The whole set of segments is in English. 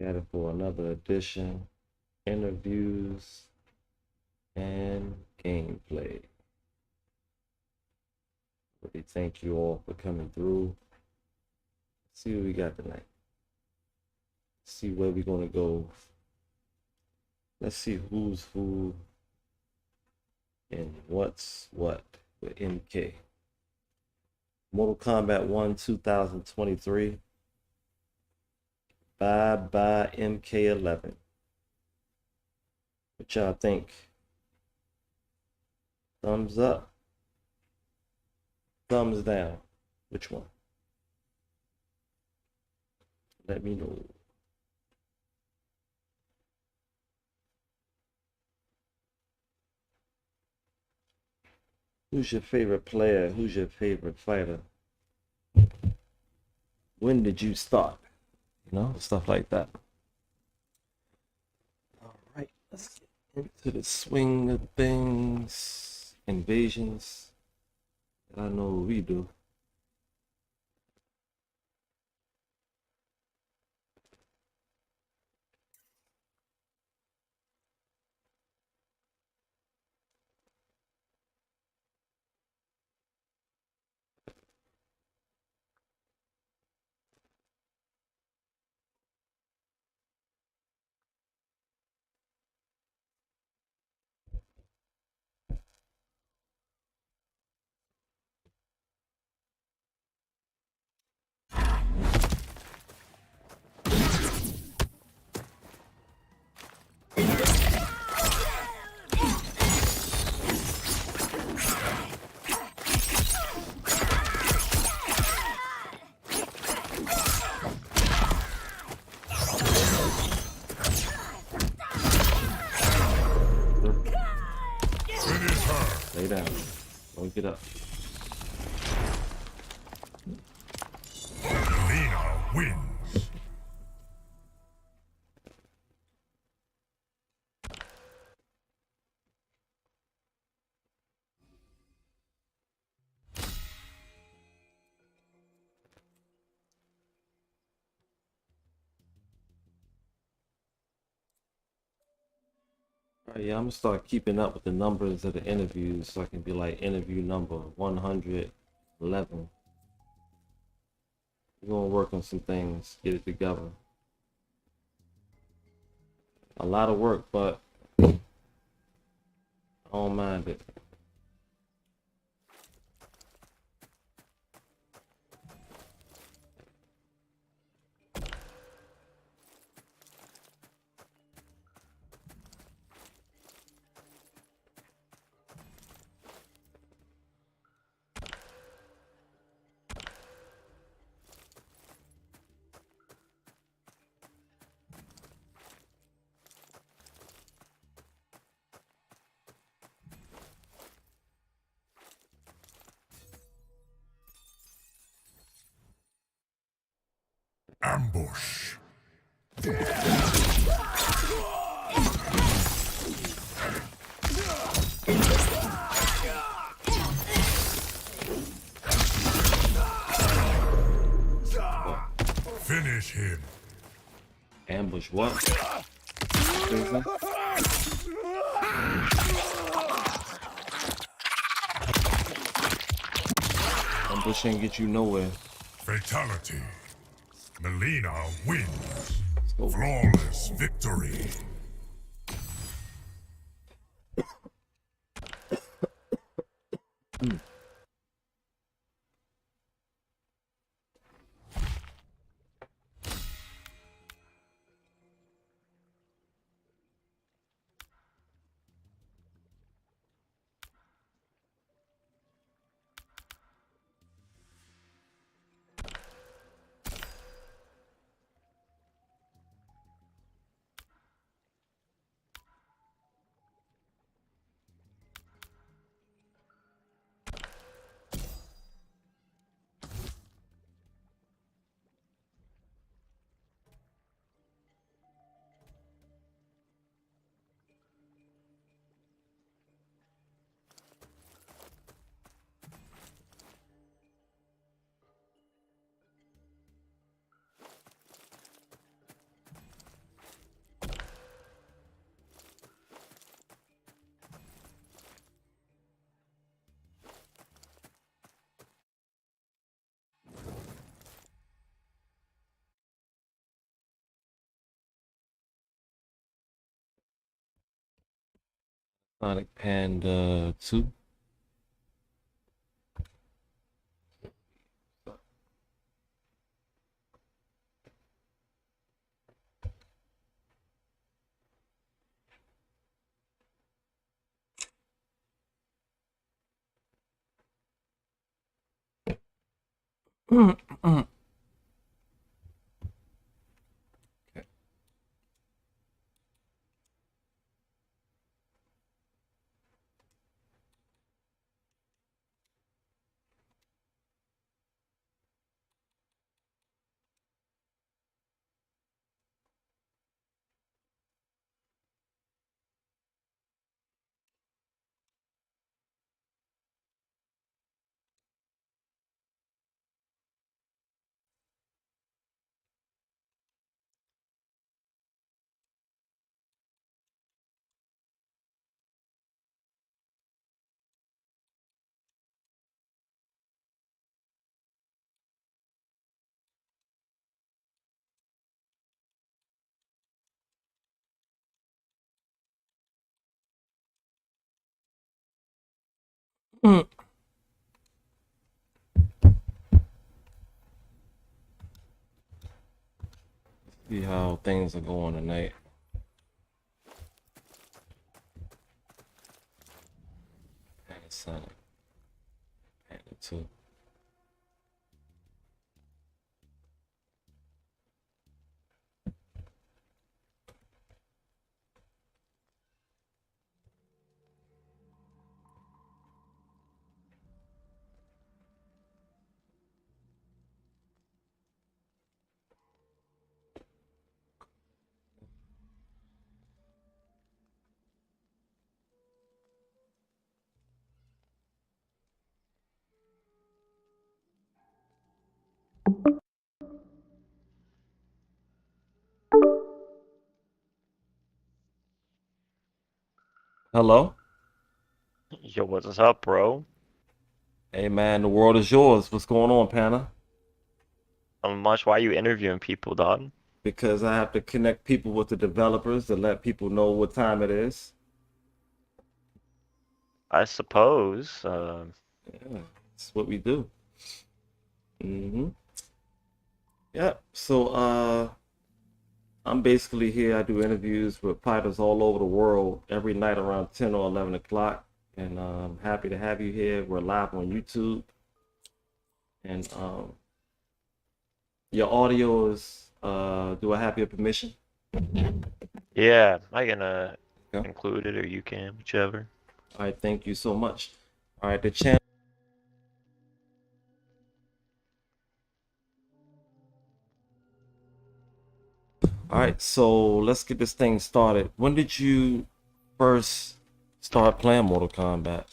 Got it for another edition, interviews and gameplay. Really thank you all for coming through. Let's see what we got tonight. Let's see where we're gonna go. Let's see who's who and what's what with MK. Mortal Kombat 1 2023. Bye bye MK11. What y'all think? Thumbs up? Thumbs down? Which one? Let me know. Who's your favorite player? Who's your favorite fighter? When did you start? You know, stuff like that. All right, let's get into the swing of things. Invasions. I know what we do. Lay down. Don't get up. Lena wins. All right, yeah, I'm gonna start keeping up with the numbers of the interviews so I can be like interview number 111. We're gonna work on some things, get it together. A lot of work, but I don't mind it. Ambush. Finish him. Ambush what? Seriously? Ambush ain't get you nowhere. Fatality. Melina wins. Go. Flawless victory. Sonic Panda 2. See how things are going tonight. Panda Sonic Panda 2. Hello? Yo, what's up, bro? Hey man, the world is yours. What's going on, Panda? Much why you interviewing people, dog? Because I have to connect people with the developers to let people know what time it is. I suppose. Yeah, that's what we do. hmm Yeah. So I'm basically here. I do interviews with fighters all over the world every night around 10 or 11 o'clock. And I'm happy to have you here. We're live on YouTube. And your audio is, do I have your permission? Yeah, I can Okay. include it or you can, whichever. All right. Thank you so much. All right. The channel. All right. So let's get this thing started. When did you first start playing Mortal Kombat?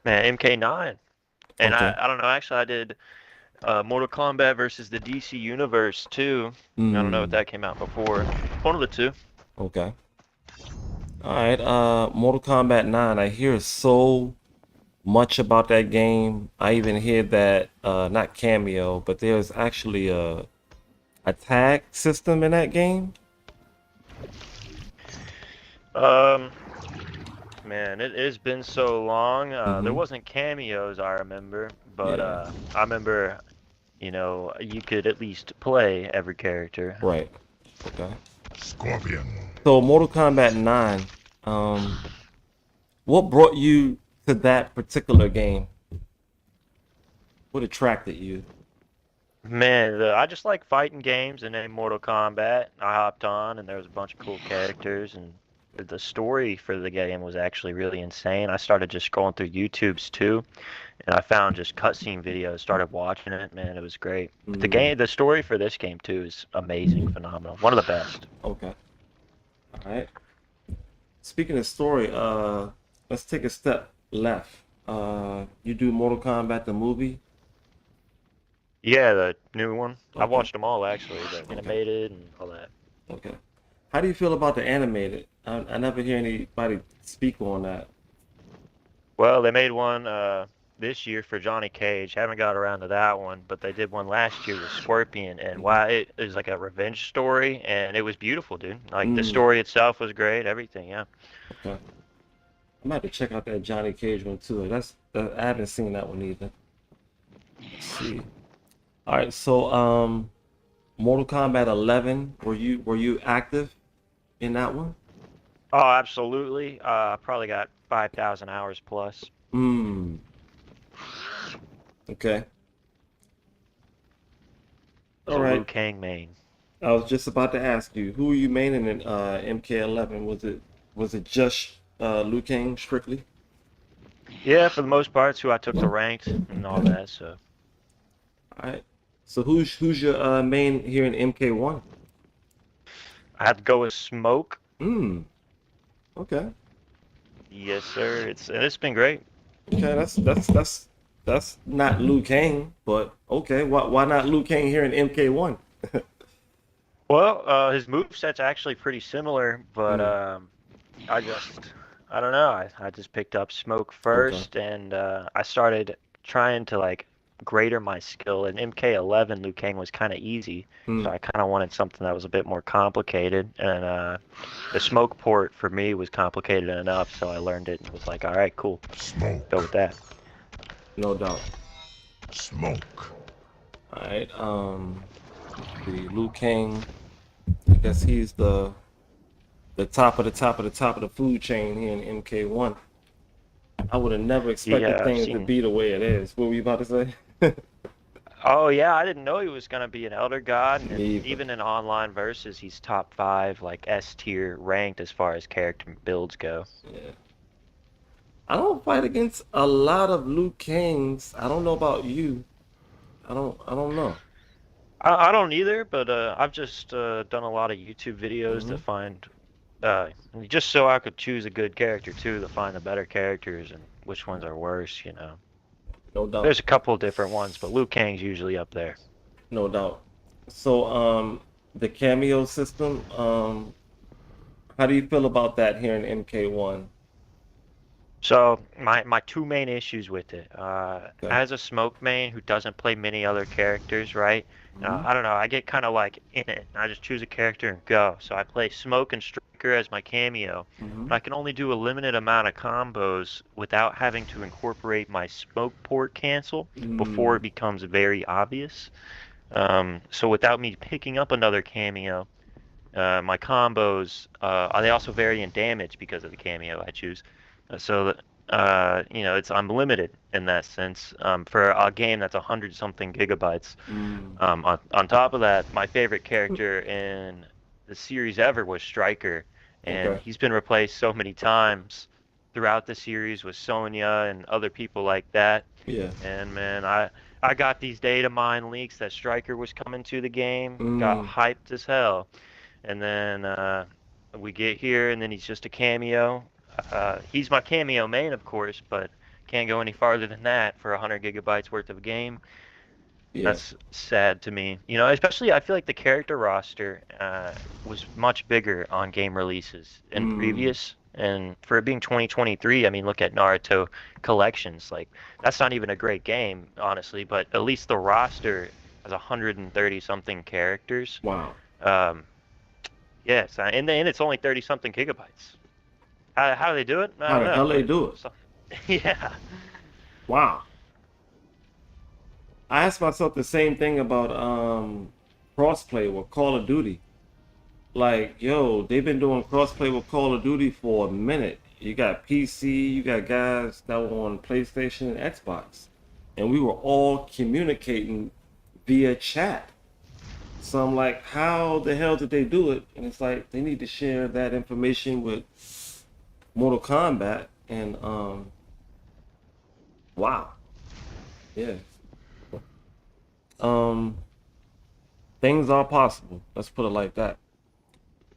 Man, MK9. And Okay. I don't know, actually I did Mortal Kombat versus the DC Universe too. I don't know if Hmm. that came out before. One of the two. Okay. All right. Mortal Kombat 9. I hear so much about that game. I even hear that not cameo, but there's actually a tag system in that game. Um, Man, it has been so long. There Mm-hmm. wasn't cameos, I remember, but Yeah. I remember, you could at least play every character. Right. Okay. Scorpion. So Mortal Kombat 9. Um, what brought you to that particular game? What attracted you? Man, I just like fighting games, and then Mortal Kombat. I hopped on, and there was a bunch of cool characters, and the story for the game was actually really insane. I started just scrolling through YouTube's too, and I found just cutscene videos. Started watching it, man, it was great. But Mm, the story for this game too is amazing, phenomenal, one of the best. okay. All right. Speaking of story, let's take a step left. You do Mortal Kombat the movie? Yeah, the new one. I Okay. watched them all actually, the Okay. animated and all that. Okay. How do you feel about the animated? I never hear anybody speak on that. Well, they made one this year for Johnny Cage. Haven't got around to that one, but they did one last year with Scorpion, and Hmm. wow, it is like a revenge story, and it was beautiful, dude. Like the Mm, story itself was great, everything, yeah. okay. I'm about to check out that Johnny Cage one too. I haven't seen that one either. Let's see. All right, so Mortal Kombat 11. Were you active in that one? Oh, absolutely. I probably got 5,000 hours plus. Hmm. Okay. As All a Liu right. Kang main. I was just about to ask you, who are you maining in MK11? Was it just Liu Kang strictly? Yeah, for the most part, it's who I took to ranked and all that. So All right. So who's your main here in MK1? I had to go with Smoke. Hmm. Okay. Yes, sir. It's been great. Okay. That's not Liu Kang, but okay. Why not Liu Kang here in MK1? Well, his moveset's actually pretty similar, but Hmm. I just I don't know. I just picked up Smoke Okay. first, and I started trying to like greater my skill. In MK11, Liu Kang was kind of easy, so Hmm. I kind of wanted something that was a bit more complicated. And the Smoke port for me was complicated enough, so I learned it and was like, all right, cool, go Smoke. with that. No doubt. Smoke. All right. The Liu Kang. I guess he's the top of the top of the top of the food chain here in MK1. I would have never expected Yeah, I've things to seen. be the way it is. What were you about to say? Oh yeah, I didn't know he was gonna be an Elder God, Me and either. even in online versus, he's top five, like S tier ranked as far as character builds go. Yeah. I don't fight against a lot of Liu Kangs. I don't know about you. I don't know. I don't either, but I've just done a lot of YouTube videos to Hmm. find, uh, just so I could choose a good character too, to find the better characters and which ones are worse. No doubt. There's a couple of different ones, but Liu Kang's usually up there. No doubt. So the cameo system, how do you feel about that here in MK1? So my two main issues with it, Okay. as a smoke main who doesn't play many other characters, right? Hmm. I don't know. I get kind of like in it. I just choose a character and go. So I play smoke and striker as my cameo, Hmm. but I can only do a limited amount of combos without having to incorporate my smoke port cancel before it Mm. becomes very obvious. So without me picking up another cameo, my combos, they also vary in damage because of the cameo I choose. So, I'm limited in that sense for a game that's 100 something gigabytes. Mm. On top of that, my favorite character in the series ever was Stryker, and Okay. he's been replaced so many times throughout the series with Sonya and other people like that. Yeah. And man, I got these data mine leaks that Stryker was coming to the game, got Mm. hyped as hell, and then we get here, and then he's just a cameo. He's my cameo main, of course, but can't go any farther than that for 100 gigabytes worth of a game. Yeah. That's sad to me. Especially I feel like the character roster was much bigger on game releases in Mm. previous. And for it being 2023, I mean, look at Naruto Collections. Like, that's not even a great game, honestly, but at least the roster has 130 something characters. Wow. Um, Yes, and it's only 30 something gigabytes. How do they do it? I How don't the know, hell they but do it? so, yeah. Wow. I asked myself the same thing about crossplay with Call of Duty. Like, yo, they've been doing crossplay with Call of Duty for a minute. You got PC, you got guys that were on PlayStation and Xbox. And we were all communicating via chat. So I'm like, how the hell did they do it? And it's like they need to share that information with Mortal Kombat and wow. Yeah. Um things are possible. Let's put it like that.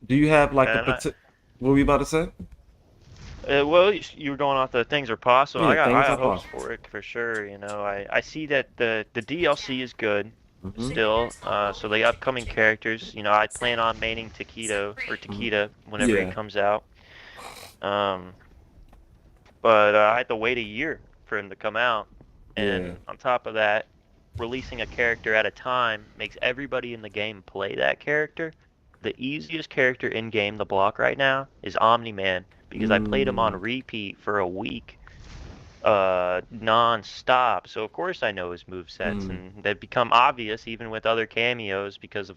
Do you have like a And particular what were you about to say? well, you were going off the things are possible. Yeah, I things are got hopes possible. for it for sure. I see that the DLC is good Hmm. still. So the upcoming characters, I plan on maining Taquito or Taquita whenever he Yeah, comes out. Um, but I had to wait a year for him to come out, yeah. and on top of that, releasing a character at a time makes everybody in the game play that character the easiest character in game to block right now is Omni-Man because I played him on repeat for a week, non-stop. So of course I know his movesets, and they become obvious even with other cameos because of,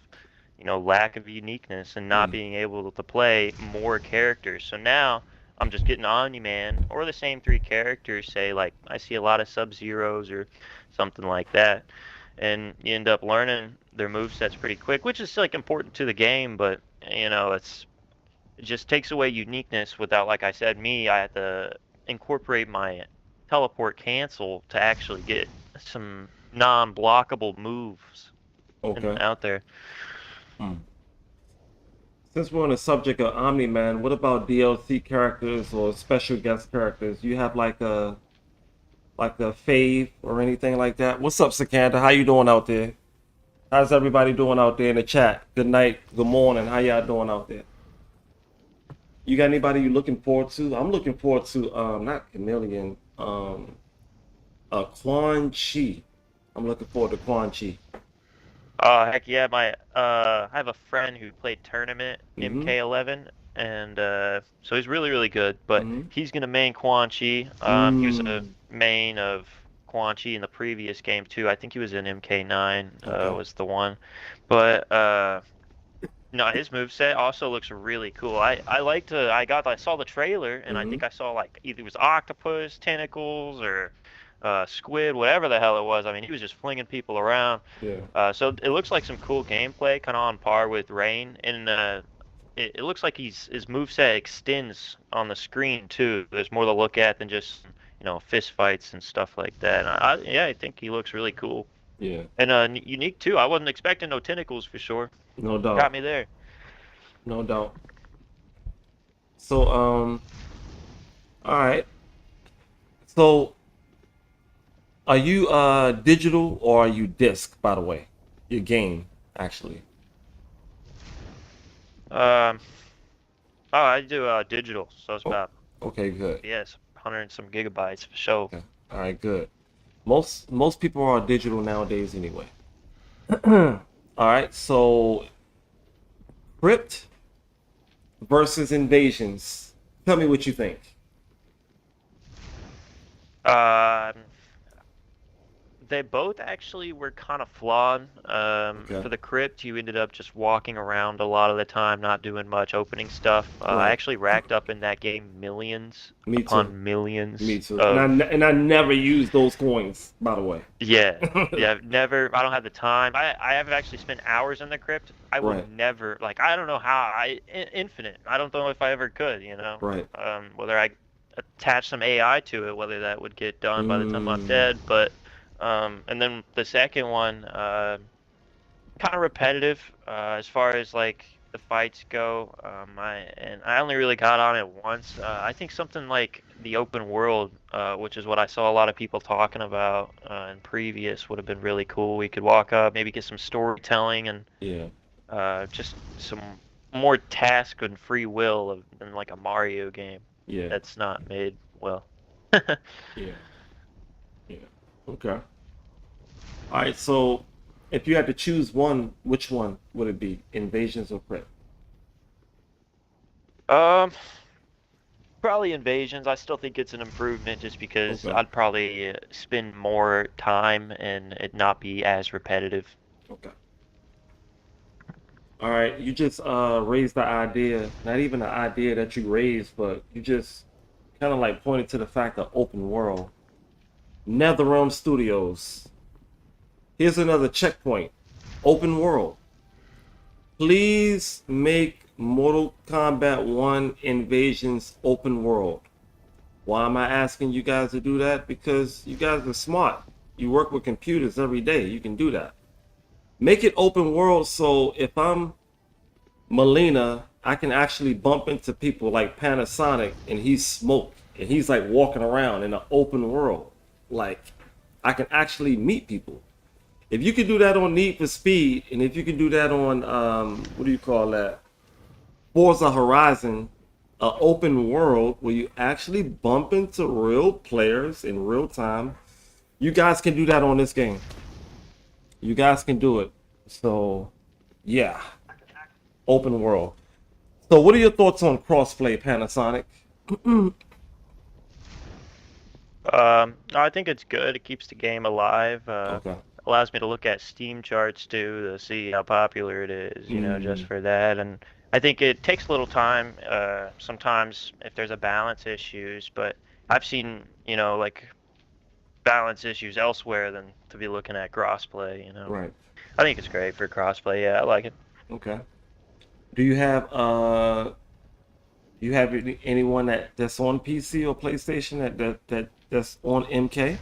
lack of uniqueness and not being able to play more characters. So now I'm just getting Omni-Man or the same three characters, say like I see a lot of Sub-Zeros or something like that, and you end up learning their movesets pretty quick, which is like important to the game, but it just takes away uniqueness without, like I said, I have to incorporate my teleport cancel to actually get some non-blockable moves Okay. out there. Since we're on the subject of Omni-Man, what about DLC characters or special guest characters? You have like a fave or anything like that? What's up, Sikanda? How you doing out there? How's everybody doing out there in the chat? Good night, good morning. How y'all doing out there? You got anybody you looking forward to? I'm looking forward to not Chameleon, Quan Chi. I'm looking forward to Quan Chi. Heck yeah, I have a friend who played tournament MK11, and so he's really, really good, but he's gonna main Quan Chi. He was a main of Quan Chi in the previous game too. I think he was in MK9, was the one. But no, his moveset also looks really cool. I saw the trailer, and I think I saw like either it was octopus tentacles or squid, whatever the hell it was. I mean, he was just flinging people around. Yeah. So it looks like some cool gameplay, kind of on par with Rain, and it looks like his moveset extends on the screen too. There's more to look at than just fist fights and stuff like that. And I think he looks really cool. Yeah. And unique too. I wasn't expecting no tentacles for sure. No doubt. Got me there. No doubt. So all right. So are you digital or are you disc, by the way? Your game, actually. Oh, I do digital, so it's about Okay, good. 100 and some gigabytes for sure. Okay. All right, good. Most people are digital nowadays anyway. All right, so Crypt versus Invasions. Tell me what you think. They both actually were kind of flawed. For the Crypt, you ended up just walking around a lot of the time, not doing much opening stuff. I actually racked up in that game millions upon millions. Me too. And I never used those coins, by the way. Yeah, never. I don't have the time. I have actually spent hours in the Crypt. I would never, like, I don't know how. Infinite. I don't know if I ever could, Right. Whether I attach some AI to it, whether that would get done by the time I'm dead, but. And then the second one, kind of repetitive as far as like the fights go. I only really got on it once. I think something like the open world, which is what I saw a lot of people talking about in previous, would have been really cool. We could walk up, maybe get some storytelling and just some more task and free will than like a Mario game. Yeah. That's not made well. Yeah. Okay. All right. So, if you had to choose one, which one would it be? Invasions or Crypt? Probably Invasions. I still think it's an improvement just because I'd probably spend more time and it not be as repetitive. Okay. All right. You just raised the idea, not even the idea that you raised, but you just kind of like pointed to the fact of open world. NetherRealm Studios. Here's another checkpoint. Open world. Please make Mortal Kombat 1 Invasions open world. Why am I asking you guys to do that? Because you guys are smart. You work with computers every day. You can do that. Make it open world so if I'm Melina, I can actually bump into people like Panasonic and he's Smoke and he's like walking around in an open world. Like, I can actually meet people. If you can do that on Need for Speed, and if you can do that on, what do you call that? Forza Horizon, an open world where you actually bump into real players in real time, you guys can do that on this game. You guys can do it. So, yeah. Open world. So, what are your thoughts on crossplay, Panasonic? I think it's good. It keeps the game alive. Okay. Allows me to look at Steam charts too to see how popular it is, just Mm, for that. And I think it takes a little time, sometimes if there's a balance issues, but I've seen, like balance issues elsewhere than to be looking at crossplay. right. I think it's great for crossplay. Yeah, I like it. Okay. Do you have anyone that's on PC or PlayStation that's on MK?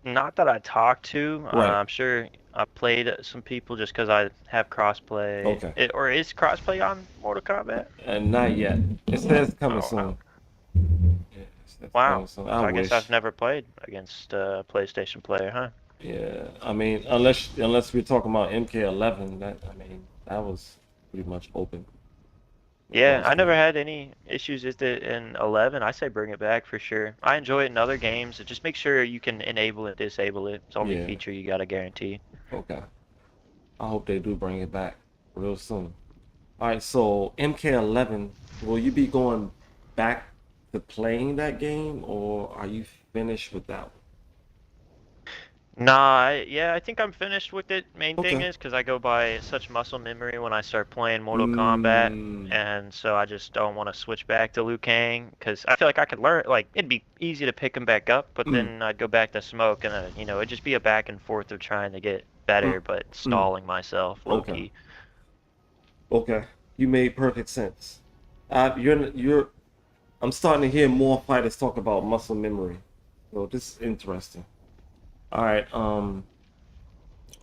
Not that I talked to. Right. I'm sure I played some people just because I have crossplay. Okay. Or is crossplay on Mortal Kombat? And not yet. It says coming Oh, soon. Yeah, it says wow. coming soon. So I I guess I've wish. never played against a PlayStation player, huh? Yeah. I mean, unless we're talking about MK11, that was pretty much open Yeah, I never crossplay. had any issues with it in 11. I say bring it back for sure. I enjoy it in other games. Just make sure you can enable it, disable it. It's the only Yeah. feature you gotta guarantee. Okay. I hope they do bring it back real soon. All right, so MK11, will you be going back to playing that game, or are you finished with that Nah, yeah, I think I'm finished with it. Main one? thing Okay. is because I go by such muscle memory when I start playing Mortal Kombat, Mm, and so I just don't want to switch back to Liu Kang because I feel like I could learn. Like it'd be easy to pick him back up, but mm, then I'd go back to Smoke, and it'd just be a back and forth of trying to get better, mm, but mm. stalling myself low Okay. key. Okay. You made perfect sense. You're. I'm starting to hear more fighters talk about muscle memory. So this is interesting. All right.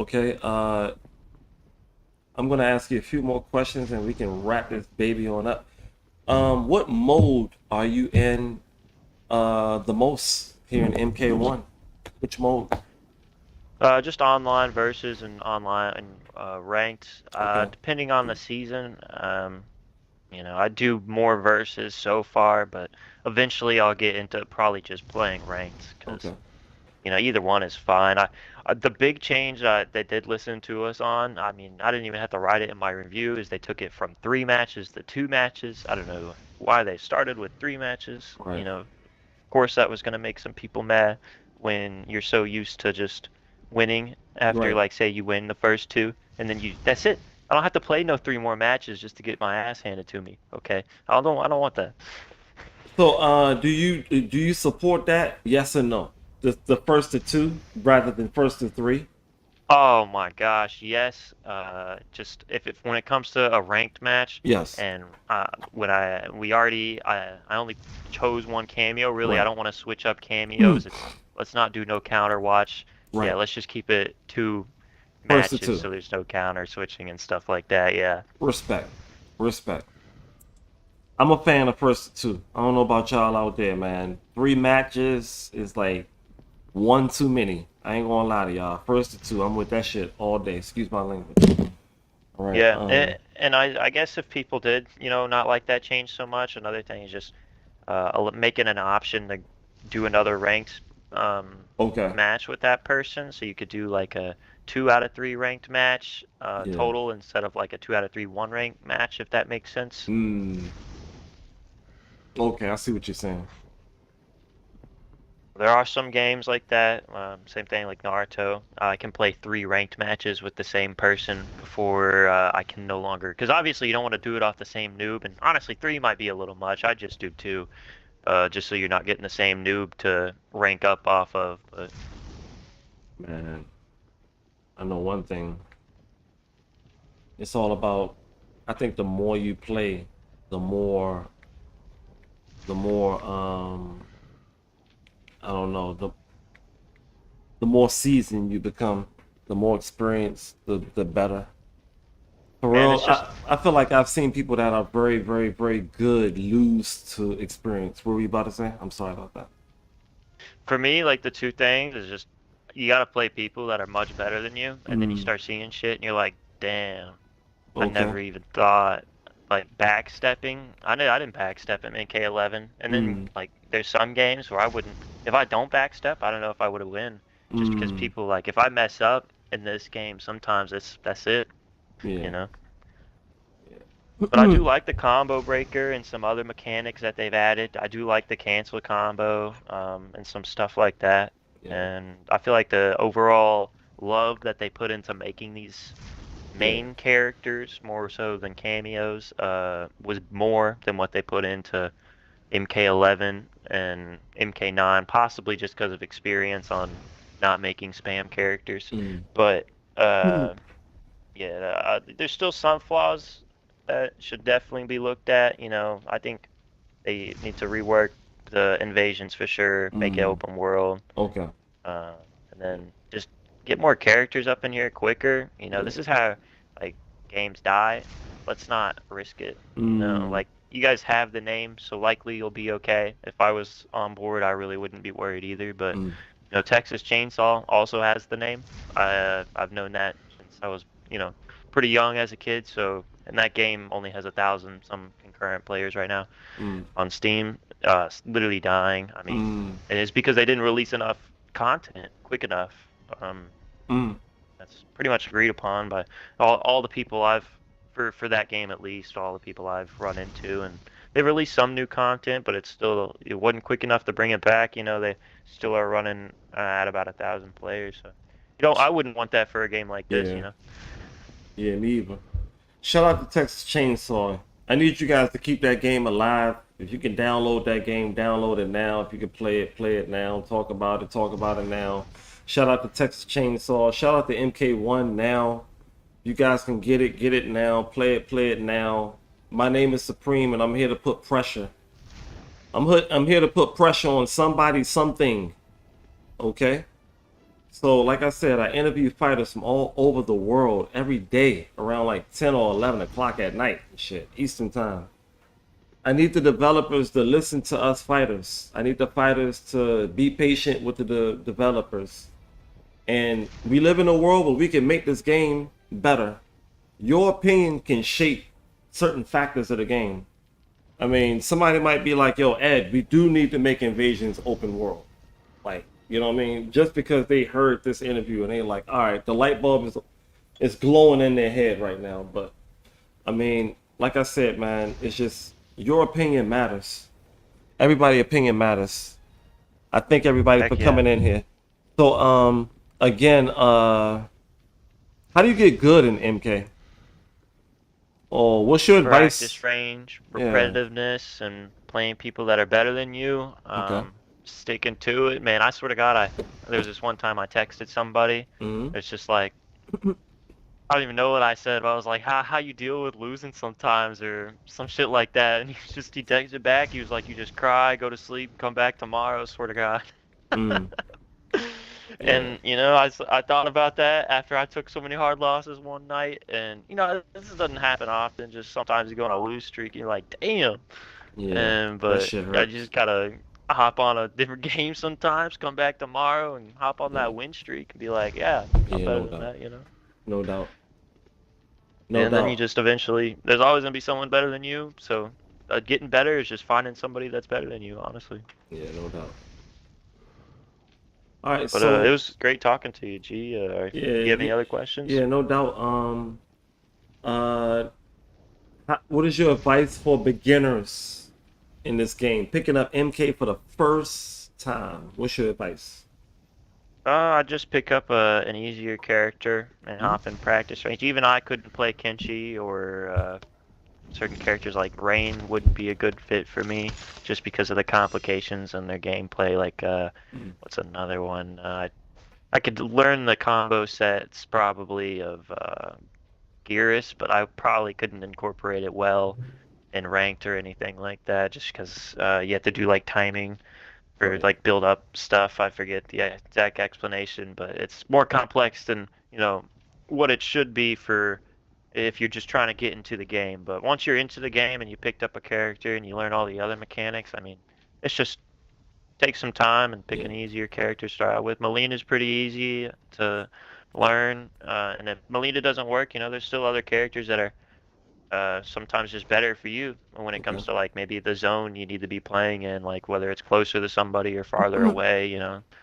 Okay. I'm gonna ask you a few more questions, and we can wrap this baby on up. What mode are you in the most here in MK1? Which mode? Just online versus and online and ranked. Okay. Depending on the season, I do more versus so far, but eventually I'll get into probably just playing ranked because Okay. either one is fine. The big change they did listen to us on, I mean, I didn't even have to write it in my review, is they took it from 3 matches to 2 matches. I don't know why they started with 3 matches. Right. Of course that was gonna make some people mad when you're so used to just winning after, Right. like, say you win the first two and then that's it. I don't have to play no 3 more matches just to get my ass handed to me. Okay, I don't want that. So, do you support that? Yes or no? The first to two rather than first to three? Oh my gosh, yes. Just if it when it comes to a ranked match, Yes. and when I only chose one cameo. Really, I Right. don't want to switch up cameos. Let's not do no counter watch. Yeah, Right. let's just keep it two First to matches two. so there's no counter switching and stuff like that. Yeah. Respect. Respect. I'm a fan of first to two. I don't know about y'all out there, man. 3 matches is like one too many. I ain't gonna lie to y'all. First to two, I'm with that shit all day. Excuse my language. All right. Yeah, and I guess if people did, not like that change so much, another thing is just making an option to do another ranked Okay. match with that person. So you could do like a 2 out of 3 ranked match Yeah. total instead of like a 2 out of 3 one ranked match, if that makes sense. Mm. Okay, I see what you're saying. There are some games like that. Same thing like Naruto. I can play 3 ranked matches with the same person before I can no longer. Because obviously you don't want to do it off the same noob. And honestly, 3 might be a little much. I just do 2, just so you're not getting the same noob to rank up off of. But Man, I know one thing. It's all about, I think the more you play, the more I don't know, the more seasoned you become, the more experience, the better. For man, real, it's just I feel like I've seen people that are very, very, very good lose to experience. What were you about to say? I'm sorry about that. for me, like the two things is just you gotta play people that are much better than you, and then you Mm, start seeing shit, and you're like, damn, I okay. never even thought. Like backstepping, I didn't backstep in MK11, and then Mm, like there's some games where I wouldn't. If I don't backstep, I don't know if I would have win, just because mm, people like if I mess up. in this game, sometimes that's it, you Yeah. know. But I Yeah. do like the combo breaker and some other mechanics that they've added. I do like the cancel combo, and some stuff like that. Yeah. And I feel like the overall love that they put into making these Yeah. main characters more so than cameos, was more than what they put into MK11 and MK9, possibly just because of experience on not making spam characters. Mm. But yeah, there's still some flaws that should definitely be looked at. I think they need to rework the invasions for sure, make it Mm. open world, Okay. uh, and then just get more characters up in here quicker. Yeah. This is how like games die. Let's not risk it. Mm. Like you guys have the name, so likely you'll be okay. If I was on board, I really wouldn't be worried either. But Mm. Texas Chainsaw also has the name. I've known that since I was pretty young as a kid. So and that game only has 1,000 some concurrent players right now Mm. on Steam. Literally dying. I mean, Mm. and it's because they didn't release enough content quick enough. Um, Mm. that's pretty much agreed upon by all the people I've for that game at least, all the people I've run into, and they released some new content, but it wasn't quick enough to bring it back. They still are running at about 1,000 players. So I wouldn't want that for a game like this. Yeah. Yeah, me either. Shout out to Texas Chainsaw. I need you guys to keep that game alive. If you can download that game, download it now. If you can play it now. Talk about it now. Shout out to Texas Chainsaw. Shout out to MK1 now. You guys can get it now. Play it now. My name is Supreme, and I'm here to put pressure. I'm here to put pressure on somebody, something. Okay? So, like I said, I interview fighters from all over the world every day around like 10 or 11 o'clock at night, shit, Eastern time. I need the developers to listen to us fighters. I need the fighters to be patient with the developers. And we live in a world where we can make this game better. Your opinion can shape certain factors of the game. I mean, somebody might be like, yo, Ed, we do need to make Invasions open world. Like, you know what I mean? Just because they heard this interview and they like, all right, the light bulb is glowing in their head right now. But I mean, like I said, man, it's just your opinion matters. Everybody's opinion matters. I thank everybody for Heck yeah. coming in here. So again, how do you get good in MK? Or what's your advice? Practice range, Yeah. repetitiveness, and playing people that are better than you. Okay. Sticking to it, man. I swear to God, there was this one time I texted somebody. Mm-hmm. It's just like I don't even know what I said, but I was like, how you deal with losing sometimes or some shit like that. And he texted back. He was like, you just cry, go to sleep, come back tomorrow. Swear to God. Mm. Yeah. And I thought about that after I took so many hard losses one night, and this doesn't happen often. Just sometimes you go on a lose streak, and you're like, damn. Yeah. And That but shit I hurts. just gotta hop on a different game sometimes, come back tomorrow, and hop on Yeah. that win streak, and be like, yeah, I'm Yeah, better no than doubt. that. No doubt. No And then you doubt. just eventually, there's always gonna be someone better than you. So getting better is just finding somebody that's better than you, honestly. Yeah, no doubt. All right, But it so was great talking to you, G. yeah, Do you have any yeah, other questions? yeah, no doubt. Uh, what is your advice for beginners in this game? Picking up MK for the first time. What's your advice? I just pick up an easier character and Mhm. hop in practice range. Even I couldn't play Kenshi or certain characters like Rain wouldn't be a good fit for me just because of the complications and their gameplay. Like, Mm. what's another one? I could learn the combo sets probably of Gearus, but I probably couldn't incorporate it well in ranked or anything like that just because you have to do like timing for Right. like build up stuff. I forget the exact explanation, but it's more complex than, what it should be for if you're just trying to get into the game. But once you're into the game and you picked up a character and you learn all the other mechanics, I mean, it's just take some time and pick Yeah. an easier character to start out with. Melina's pretty easy to learn, and if Melina doesn't work, there's still other characters that are sometimes just better for you when it Okay. comes to like maybe the zone you need to be playing in, like whether it's closer to somebody or farther away,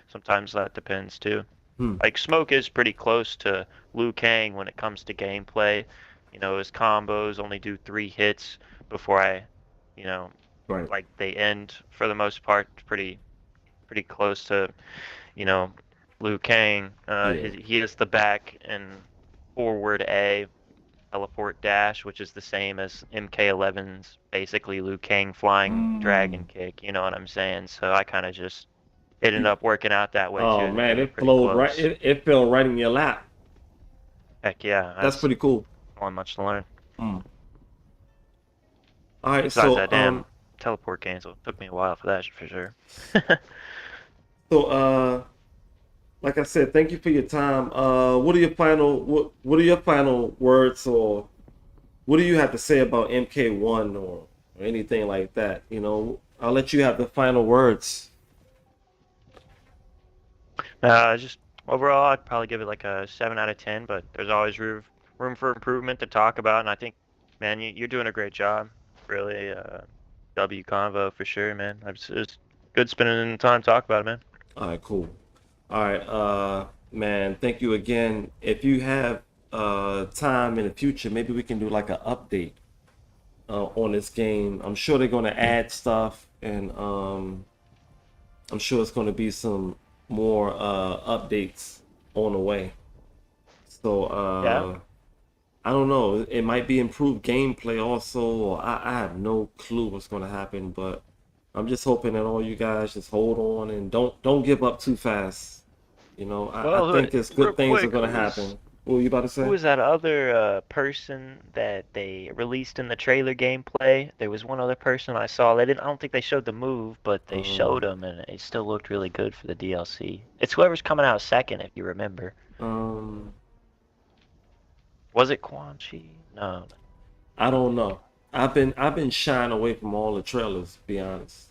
sometimes that depends too. Hmm. Like Smoke is pretty close to Liu Kang when it comes to gameplay. You know, his combos only do 3 hits before you know, Right. like they end for the most part. Pretty close to, you know, Liu Kang. Yeah. He has the back and forward A teleport dash, which is the same as MK11's basically Liu Kang flying dragon Mm. kick. You know what I'm saying? So I kind of just it ended up working out that way Oh too. They man, were it pretty flowed right. close. It fell right in your lap. Heck yeah, That's that's pretty cool. not much to learn. Mm. All right, Besides so that damn teleport cancel. It took me a while for that for sure. so like I said, thank you for your time. What are your final what are your final words, or what do you have to say about MK1 or anything like that? You know, I'll let you have the final words. Just overall, I'd probably give it like a 7 out of 10. But there's always room for improvement to talk about, and I think, man, you're doing a great job. Really, W convo for sure, man. It's good spending time talking about it, man. All right, cool. All right, man, thank you again. If you have time in the future, maybe we can do like an update on this game. I'm sure they're going to add stuff, and I'm sure it's going to be some more updates on the way. So Yeah. I don't know. It might be improved gameplay also, or I have no clue what's going to happen. But I'm just hoping that all you guys just hold on and don't give up too fast. You know, I Well, think it's real good things are quick, going to happen. What were you about to who say? was that other person that they released in the trailer gameplay? There was one other person I saw. They didn't. I don't think they showed the move, but they showed Um, him, and it still looked really good for the DLC. It's whoever's coming out second, if you remember. um, Was it Quan Chi? No. I don't know. I've been shying away from all the trailers, to be honest.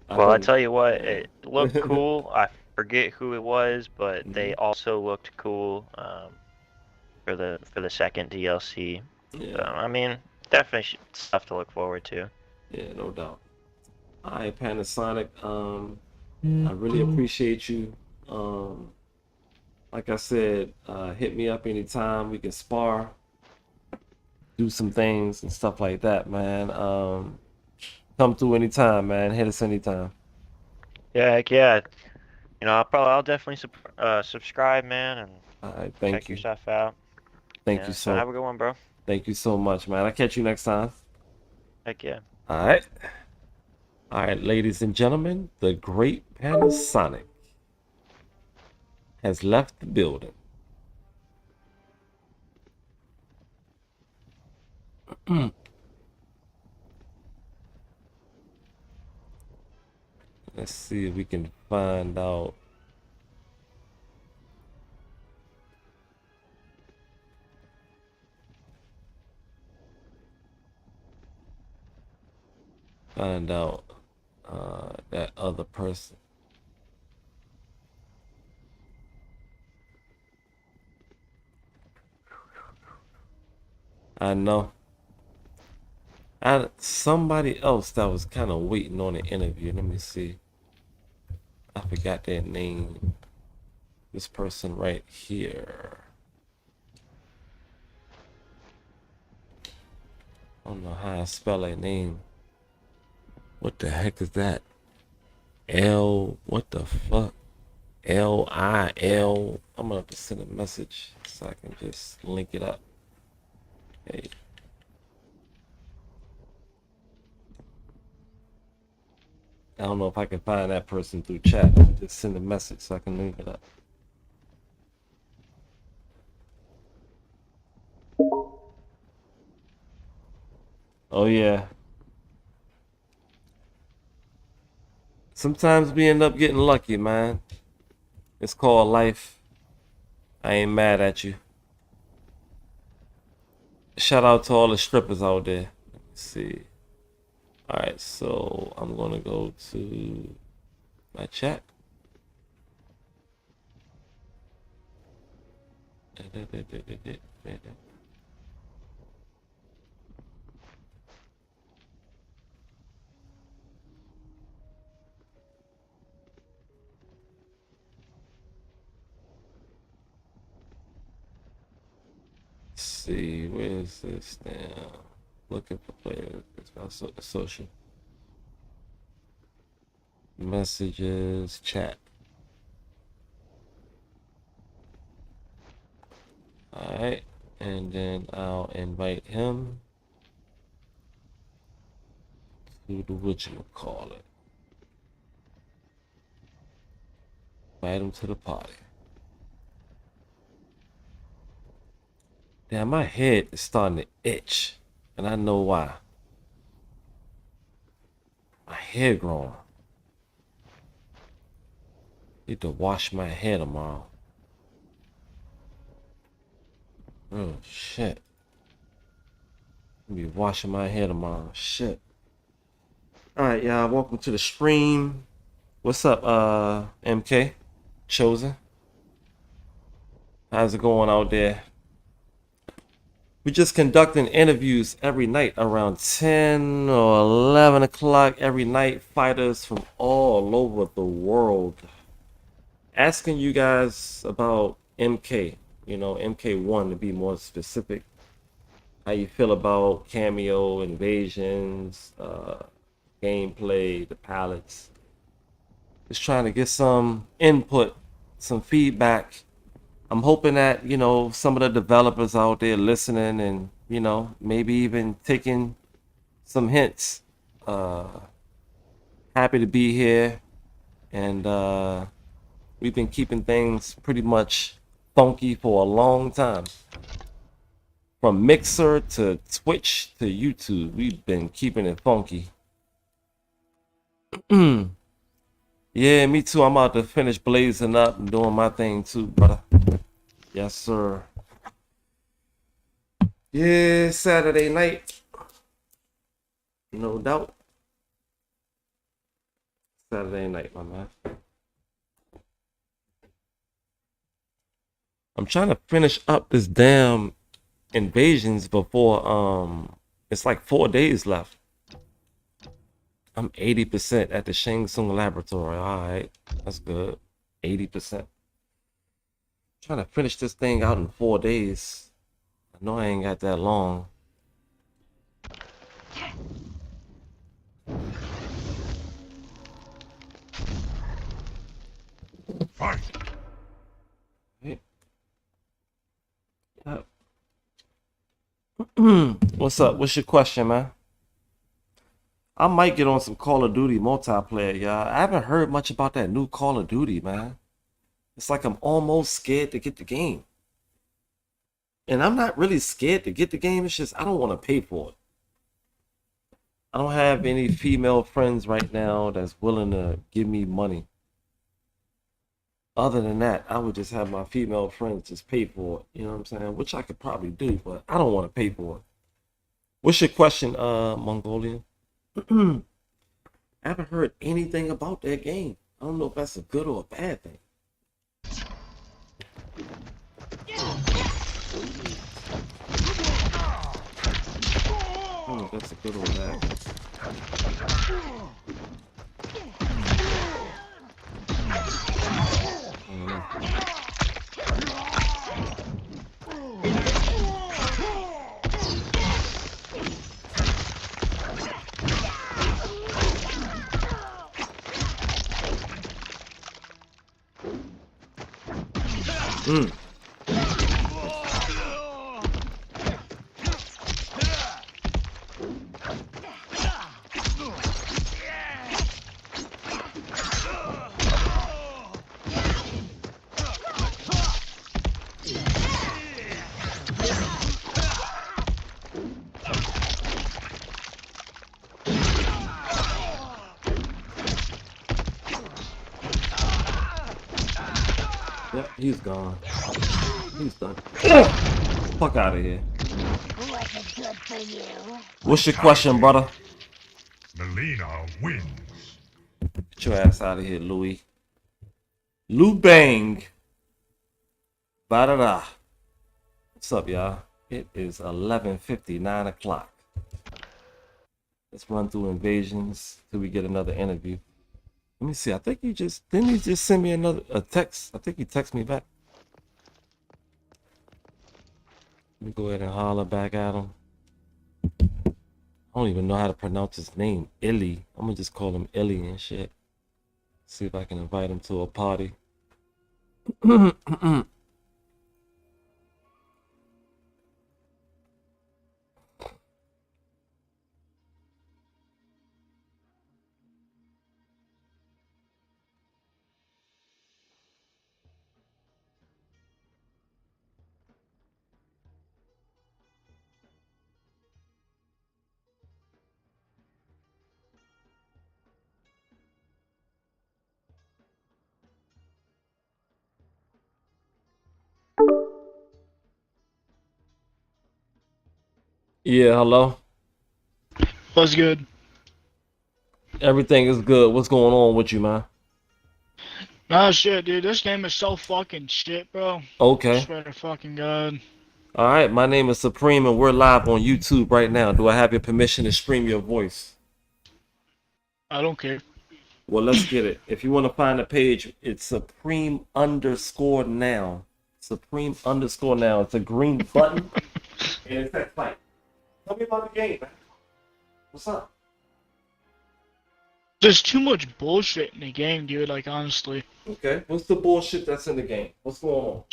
I've Well, I been, tell you what, yeah. it looked cool. I forget who it was, but Mhm. they also looked cool for the second DLC. So Yeah, I mean, definitely stuff to look forward to. yeah, no doubt. All right, Panasonic. I really appreciate you. Um, like I said, hit me up anytime. We can spar, do some things and stuff like that, man. Come through anytime, man. Hit us anytime. Yeah, heck yeah. You know, I'll definitely subscribe, man, and All right, check thank your you. stuff out. Thank you Yeah, so so have a good one, bro. thank you so much, man. I'll catch you next time. Heck yeah. All right. All right, ladies and gentlemen, the great Panasonic has left the building. Let's see if we can find out that other person. I know. Somebody else that was kind of waiting on an interview. Let me see. I forgot their name. This person right here. I don't know how I spell their name. What the heck is that? What the fuck? Lil. I'm gonna have to send a message so I can just link it up. Hey, I don't know if I can find that person through chat. Just send a message so I can link it up. Oh yeah. Sometimes we end up getting lucky, man. It's called life. I ain't mad at you. Shout out to all the strippers out there. Let me see. Alright, so I'm gonna go to my chat. see. Where is this now? Looking for players. It's about social messages, chat. All right, and then I'll invite him to the whatchamacallit. Invite him to the party. Damn, my head is starting to itch, and I know why. My hair growing. Need to wash my hair tomorrow. Oh shit. I'll be washing my hair tomorrow. Shit. Alright, y'all. Welcome to the stream. What's up, MK? Chosen? How's it going out there? We're just conducting interviews every night around 10 or 11 o'clock every night. Fighters from all over the world. Asking you guys about MK. You know, MK1 to be more specific. How you feel about cameo, invasions, gameplay, the palettes. Just trying to get some input, some feedback. I'm hoping that, you know, some of the developers out there listening and, you know, maybe even taking some hints. Happy to be here. And we've been keeping things pretty much funky for a long time. From Mixer to Twitch to YouTube, we've been keeping it funky. Yeah, me too. I'm about to finish blazing up and doing my thing too, brother. Yes, sir. Yeah, Saturday night. No doubt. Saturday night, my man. I'm trying to finish up this damn invasions before it's like 4 days left. I'm 80% at the Shang Tsung laboratory. Alright, that's good. 80%. Trying to finish this thing out in 4 days. I know I ain't got that long. Fight. Hey. Yep. What's up? What's your question, man? I might get on some Call of Duty multiplayer, y'all. I haven't heard much about that new Call of Duty, man. It's like I'm almost scared to get the game. And I'm not really scared to get the game. It's just I don't want to pay for it. I don't have any female friends right now that's willing to give me money. Other than that, I would just have my female friends just pay for it. You know what I'm saying? Which I could probably do, but I don't want to pay for it. What's your question, Mongolian? I haven't heard anything about that game. I don't know if that's a good or a bad thing. I don't know if that's a good or a bad thing. I don't know. Yep, he's gone. He's done. Fuck out of here. Wasn't good for you. What's your question, brother? Melina wins. Get your ass out of here, Louis. Lou Bang. Ba-da-da. What's up, y'all? It is 11:59 o'clock. Let's run through invasions till we get another interview. Let me see. I think didn't he just send me a text? I think he texted me back. Let me go ahead and holler back at him. I don't even know how to pronounce his name. Illy. I'm gonna just call him Illy and shit. See if I can invite him to a party. Yeah, hello. What's good? Everything is good. What's going on with you, man? Oh shit, dude, this game is so fucking shit, bro. Okay. Swear to fucking God. All right. My name is Supreme, and we're live on YouTube right now. Do I have your permission to stream your voice? I don't care. Well, let's get it. If you want to find the page, it's Supreme_now. Supreme_now. It's a green button, and it's that fight. Tell me about the game, man. What's up? There's too much bullshit in the game, dude, like honestly. Okay. What's the bullshit that's in the game? What's going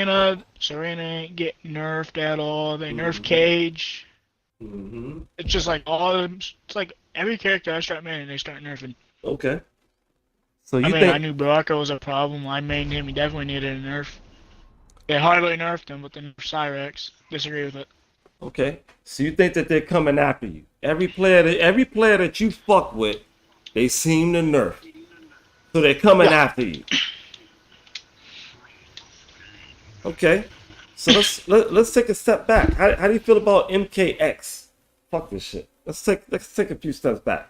on? Serena ain't getting nerfed at all. They nerfed Mhm. Cage. Mm-hmm. It's just like all of them. It's like every character I start manning, they start nerfing. Okay. So you I mean, think? I knew Baraka was a problem. I mained him. He definitely needed a nerf. They hardly nerfed him, but they nerfed Cyrex. Disagree with it. Okay. So you think that they're coming after you? Every player that you fuck with, they seem to nerf. So they're coming after you. Okay. So let's take a step back. How do you feel about MKX? Fuck this shit. Let's take a few steps back.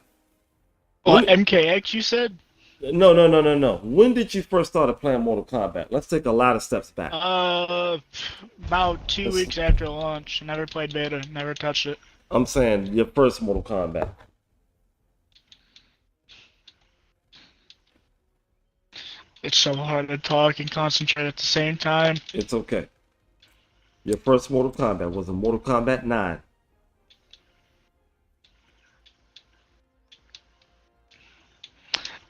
What, MKX you said? No. When did you first start playing Mortal Kombat? Let's take a lot of steps back. About 2 weeks after launch. Never played beta. Never touched it. I'm saying your first Mortal Kombat. It's so hard to talk and concentrate at the same time. It's okay. Your first Mortal Kombat was a Mortal Kombat 9.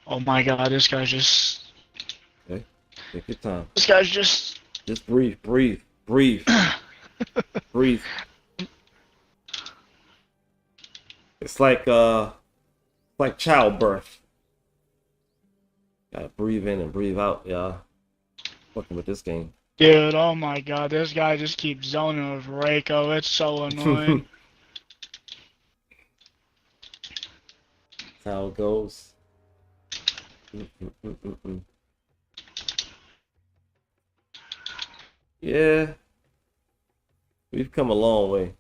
Oh my god, this guy's just... Okay. Take your time. This guy's just... Just breathe. Breathe. It's like childbirth. Gotta breathe in and breathe out, y'all. Fucking with this game. Dude, oh my god, this guy just keeps zoning with Reiko. It's so annoying. That's how it goes. Yeah. We've come a long way.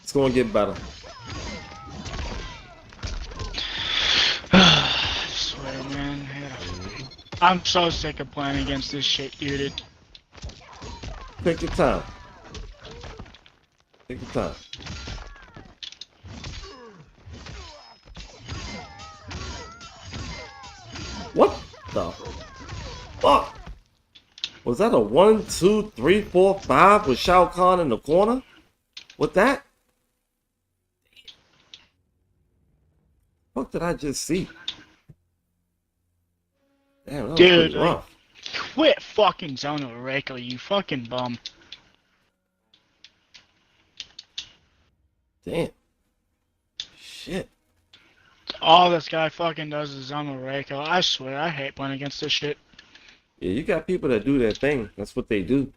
It's gonna get better. I swear, man. Yeah. I'm so sick of playing against this shit, dude. Take your time. Take your time. What the fuck? Was that a 1, 2, 3, 4, 5 with Shao Kahn in the corner? What that? What did I just see? Damn, that was Dude, pretty like, rough. quit fucking zoning with Reiko, you fucking bum. Damn. Shit. All this guy fucking does is zone with Reiko. I swear, I hate playing against this shit. Yeah, you got people that do their thing. That's what they do.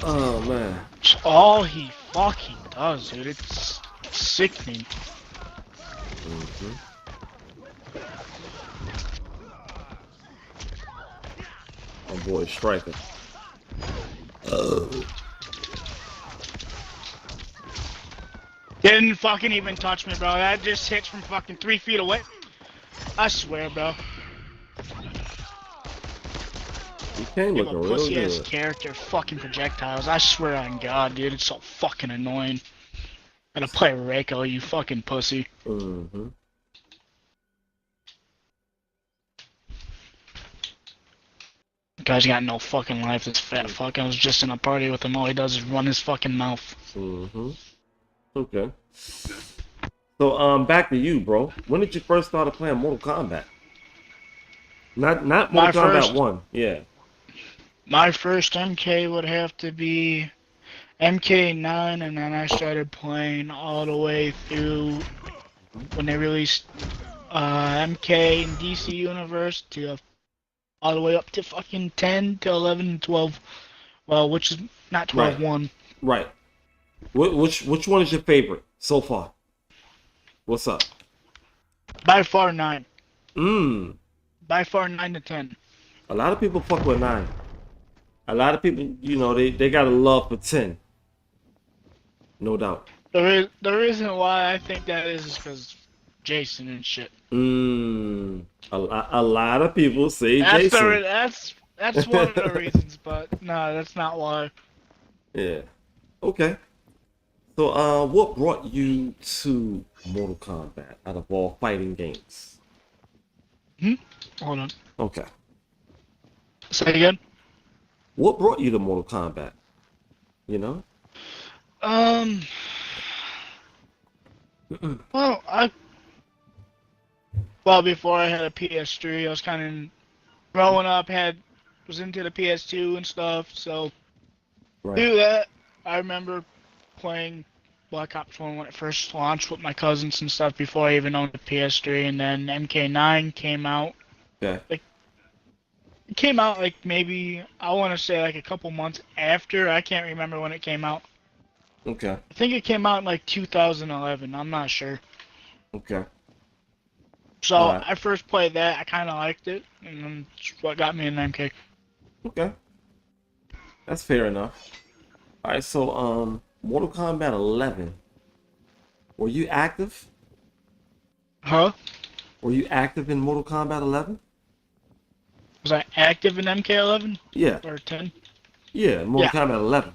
Oh, man. It's all he fucking does, dude. It's sickening. Mm-hmm. Oh boy, Striker. Didn't fucking even touch me, bro. That just hits from fucking 3 feet away. I swear, bro. You came You have looking a real pussy ass good. character, fucking projectiles. I swear on God, dude, it's so fucking annoying. Gotta play Reiko, you fucking pussy. Mm-hmm. guy's got no fucking life, this fat fuck. I was just in a party with him, all he does is run his fucking mouth. Mm-hmm. Okay. So, back to you, bro. When did you first start playing Mortal Kombat? Not Mortal Kombat 1. Yeah. My first MK would have to be MK9, and then I started playing all the way through when they released MK and DC Universe to all the way up to fucking 10 to 11 and 12. Well, which is not 12, Right. 1. Right. Which one is your favorite so far? What's up? By far 9. By far 9 to 10. A lot of people fuck with 9. A lot of people, they got a love for 10. No doubt. The reason why I think that is because Jason and shit. A lot of people say That's Jason. that's one of the reasons, but no, that's not why. Yeah. Okay. So, what brought you to Mortal Kombat out of all fighting games? Hold on. Okay. Say it again. What brought you to Mortal Kombat? You know? Well, before I had a PS3, I was kind of growing up, was into the PS2 and stuff, so through that, I remember playing Black Ops 1 when it first launched with my cousins and stuff before I even owned a PS3, and then MK9 came out. Okay. It came out like maybe, I want to say like a couple months after. I can't remember when it came out. Okay. I think it came out in like 2011. I'm not sure. Okay. So I first played that. I kind of liked it, and then it's what got me in MK. Okay. That's fair enough. All right. So, Mortal Kombat 11. Were you active? Huh? Were you active in Mortal Kombat 11? Was I active in MK11? Yeah. Or 10? Yeah, Mortal Kombat 11.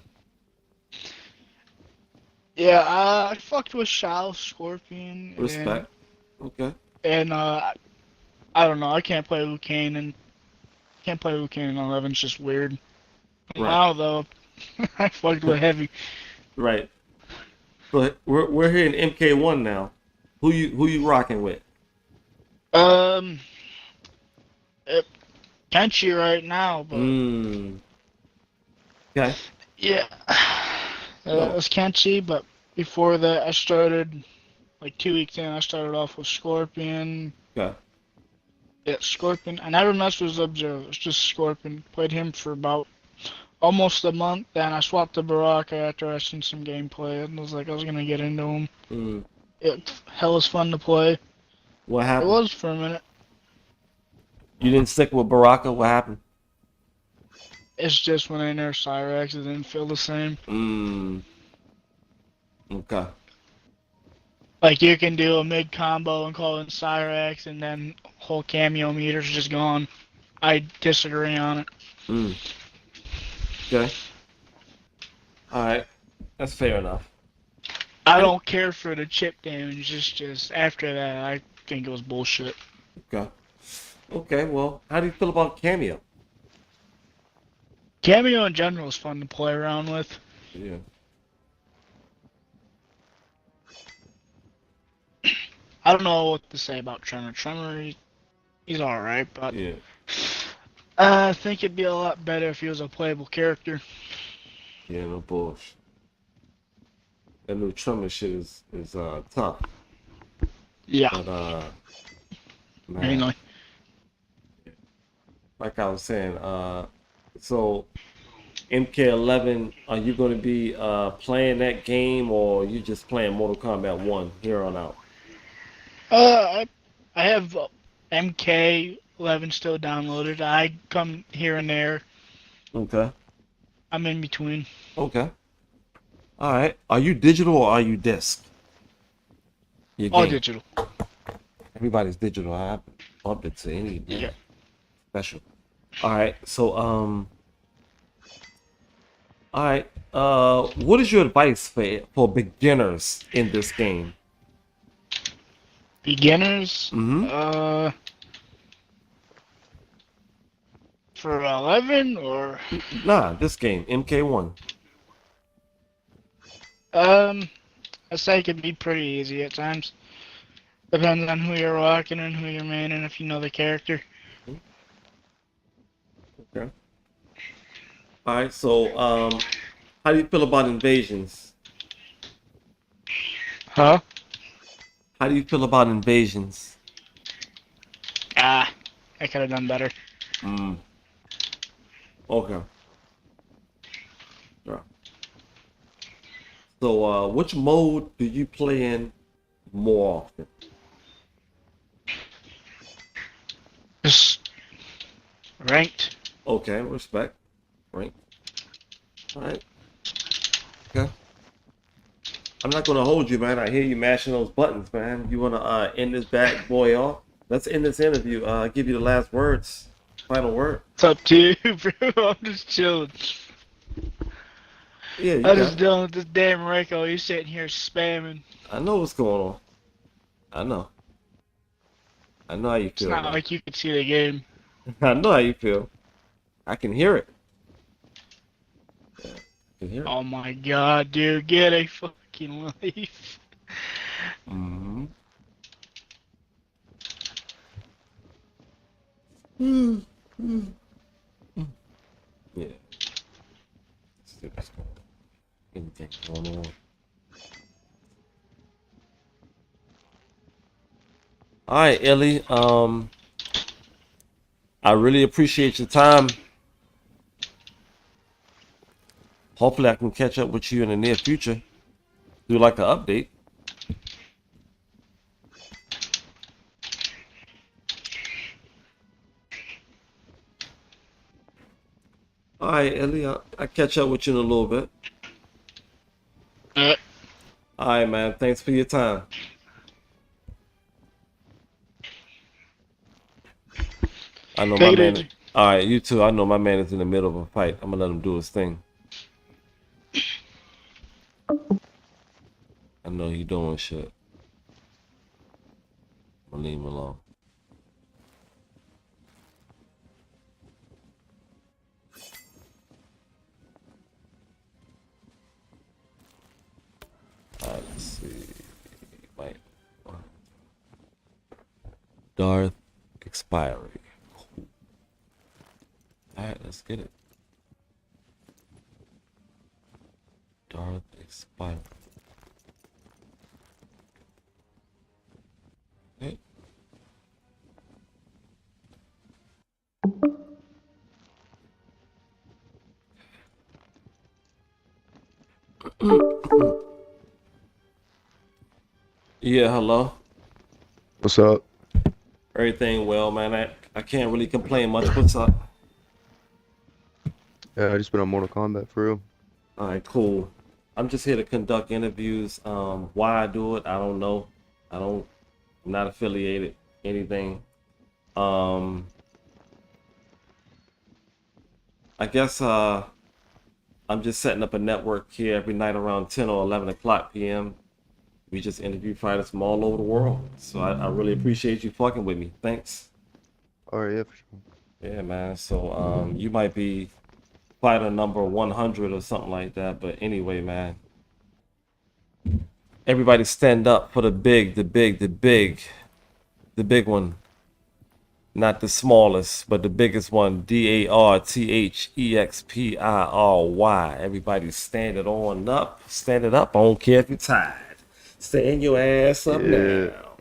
Yeah, I fucked with Shao, Scorpion, Respect. Okay. And I don't know. I can't play Liu Kang in 11. It's just weird. Right. Now though, I fucked with Heavy. Right. But we're here in MK1 now. Who you rocking with? Kenshi right now, but Okay. yeah, it was Kenshi. But before that, I started like 2 weeks in. I started off with Scorpion. Okay. Yeah, Scorpion. I never messed with Sub-Zero. It's just Scorpion. Played him for about almost a month. Then I swapped to Baraka after I seen some gameplay, and was like I was gonna get into him. It hell was fun to play. What It happened? was for a minute. You didn't stick with Baraka? What happened? It's just when I nerfed Cyrax, it didn't feel the same. Okay. Like you can do a mid combo and call in Cyrax, and then whole cameo meter's just gone. I disagree on it. Okay. All right. That's fair enough. I don't care for the chip damage. It's just after that, I think it was bullshit. Okay. Okay. Well, how do you feel about Cameo? Cameo in general is fun to play around with. Yeah. I don't know what to say about Tremor. Tremor, he's alright, but Yeah. I think it'd be a lot better if he was a playable character. Yeah. No bullshit. That new Trummer shit is tough. Yeah. But man, Mainly. like I was saying, so MK11, are you going to be playing that game, or you just playing Mortal Kombat 1 here on out? I have MK11 still downloaded. I come here and there. Okay. I'm in between. Okay. All right. Are you digital or are you disc? Your All game. digital. Everybody's digital. I haven't bumped it to any Yeah. special. All right. So all right. What is your advice for beginners in this game? Beginners? For 11 or Nah, this game, MK1. I say it could be pretty easy at times. Depends on who you're rocking and who you're main and if you know the character. Okay. All right. So, how do you feel about invasions? Huh? How do you feel about invasions? I could have done better. Mm. Okay. Yeah. So, which mode do you play in more often? Just ranked. Okay, respect. Right. All right. Okay. I'm not gonna hold you, man. I hear you mashing those buttons, man. You wanna end this bad boy off? Let's end this interview. Give you the last words. Final word. It's up to you, bro. I'm just chilling. Yeah, you I'm got just it. dealing with this damn Rico. He's sitting here spamming. I know what's going on. I know. I know how you It's feel, not man. like you could see the game. I know how you feel. I can hear it. Yeah, I can hear it. Oh my god, dude. Get a fucking life. Mm-hmm. Yeah. See what's going on. Anything going on. All right, Ellie. I really appreciate your time. Hopefully, I can catch up with you in the near future. Do like an update. All right, Ellie. I'll catch up with you in a little bit. Uh, All right, man. Thanks for your time. I know my take it man. easy. All right, you too. I know my man is in the middle of a fight. I'm gonna let him do his thing. I know he doing shit. I'm gonna leave him alone. All right, let's see. Wait. Darth expiry. Cool. All right, let's get it. Darth expiry. Okay. Yeah, hello. What's up? Everything well, man. I can't really complain much. What's up? Yeah, I just been on Mortal Kombat for real. All right, cool. I'm just here to conduct interviews. Why I do it, I don't know. I'm not affiliated, anything. Um, I guess I'm just setting up a network here every night around 10 or 11 o'clock p.m. We just interview fighters from all over the world. So I really appreciate you fucking with me. Thanks. All right, yeah, for sure. Yeah, man. So you might be fighter number 100 or something like that. But anyway, man. Everybody stand up for the big one. Not the smallest, but the biggest one. DARTHEXPIRY. Everybody stand it on up. Stand it up. I don't care if you're tired. Stand your ass up Yeah, now.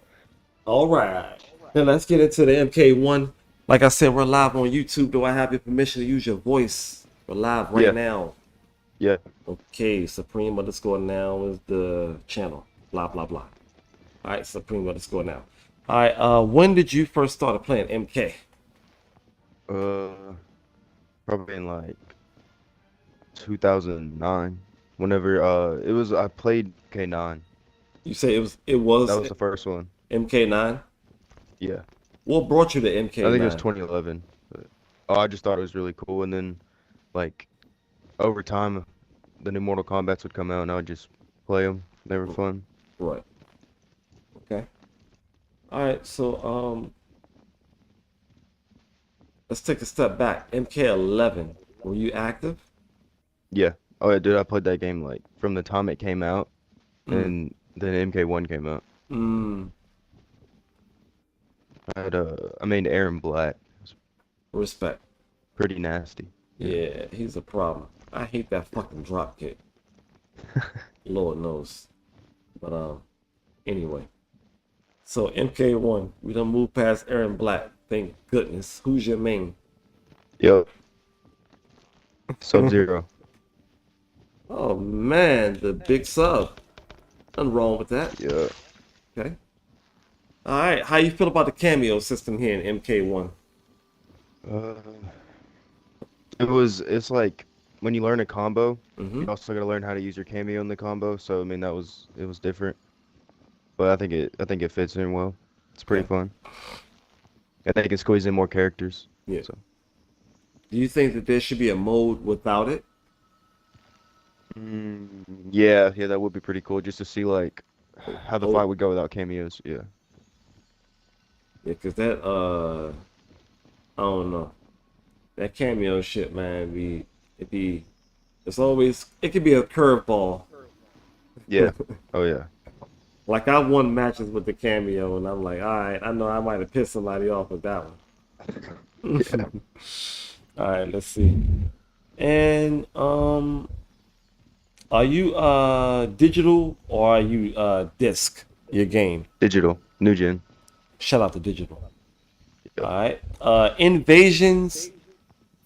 All right. Now let's get into the MK1. Like I said, we're live on YouTube. Do I have your permission to use your voice? We're live right Yeah. now. yeah. Okay, Supreme underscore now is the channel. Blah, blah, blah. All right, Supreme underscore now. All right, when did you first start playing MK? Probably in like 2009. Whenever it was, I played K9. You say it That was was the first one. MK9? Yeah, What brought you to I think it was MK9? 2011. But, oh, I just thought it was really cool, and then like over time, the new Mortal Kombats would come out, and I would just play them. They were fun. Right. Okay. All right, so let's take a step back. MK11, were you active? Yeah. Oh yeah, dude, I played that game like from the time it came out, Mm. and then MK1 came out. Mm. I made Aaron Black. It's Respect. pretty nasty. Yeah. Yeah, he's a problem. I hate that fucking drop kick. Lord knows. But anyway. So MK1, we done moved past Aaron Black. Thank goodness. Who's your main? Yep. Sub-Zero. Oh man, the big sub. Nothing wrong with that. Yeah. Okay. All right. How you feel about the cameo system here in MK1? Uh, it's like when you learn a combo, Mm-hmm. you also gotta learn how to use your cameo in the combo. So I mean it was different, but I think it fits in well. It's pretty Okay. fun. I think it can squeeze in more characters. Yeah. So Do you think that there should be a mode without it? yeah, yeah, that would be pretty cool just to see like how the Oh, fight would go without cameos. Yeah. yeah, because that I don't know. That cameo shit, man, it's always it could be a curveball. Yeah. Oh yeah. Like I won matches with the cameo, and I'm like, all right, I know I might have pissed somebody off with that one. Yeah. All right, let's see. And are you digital or are you disc? Your game. Digital. New gen. Shout out to digital. Yep. All right. Invasions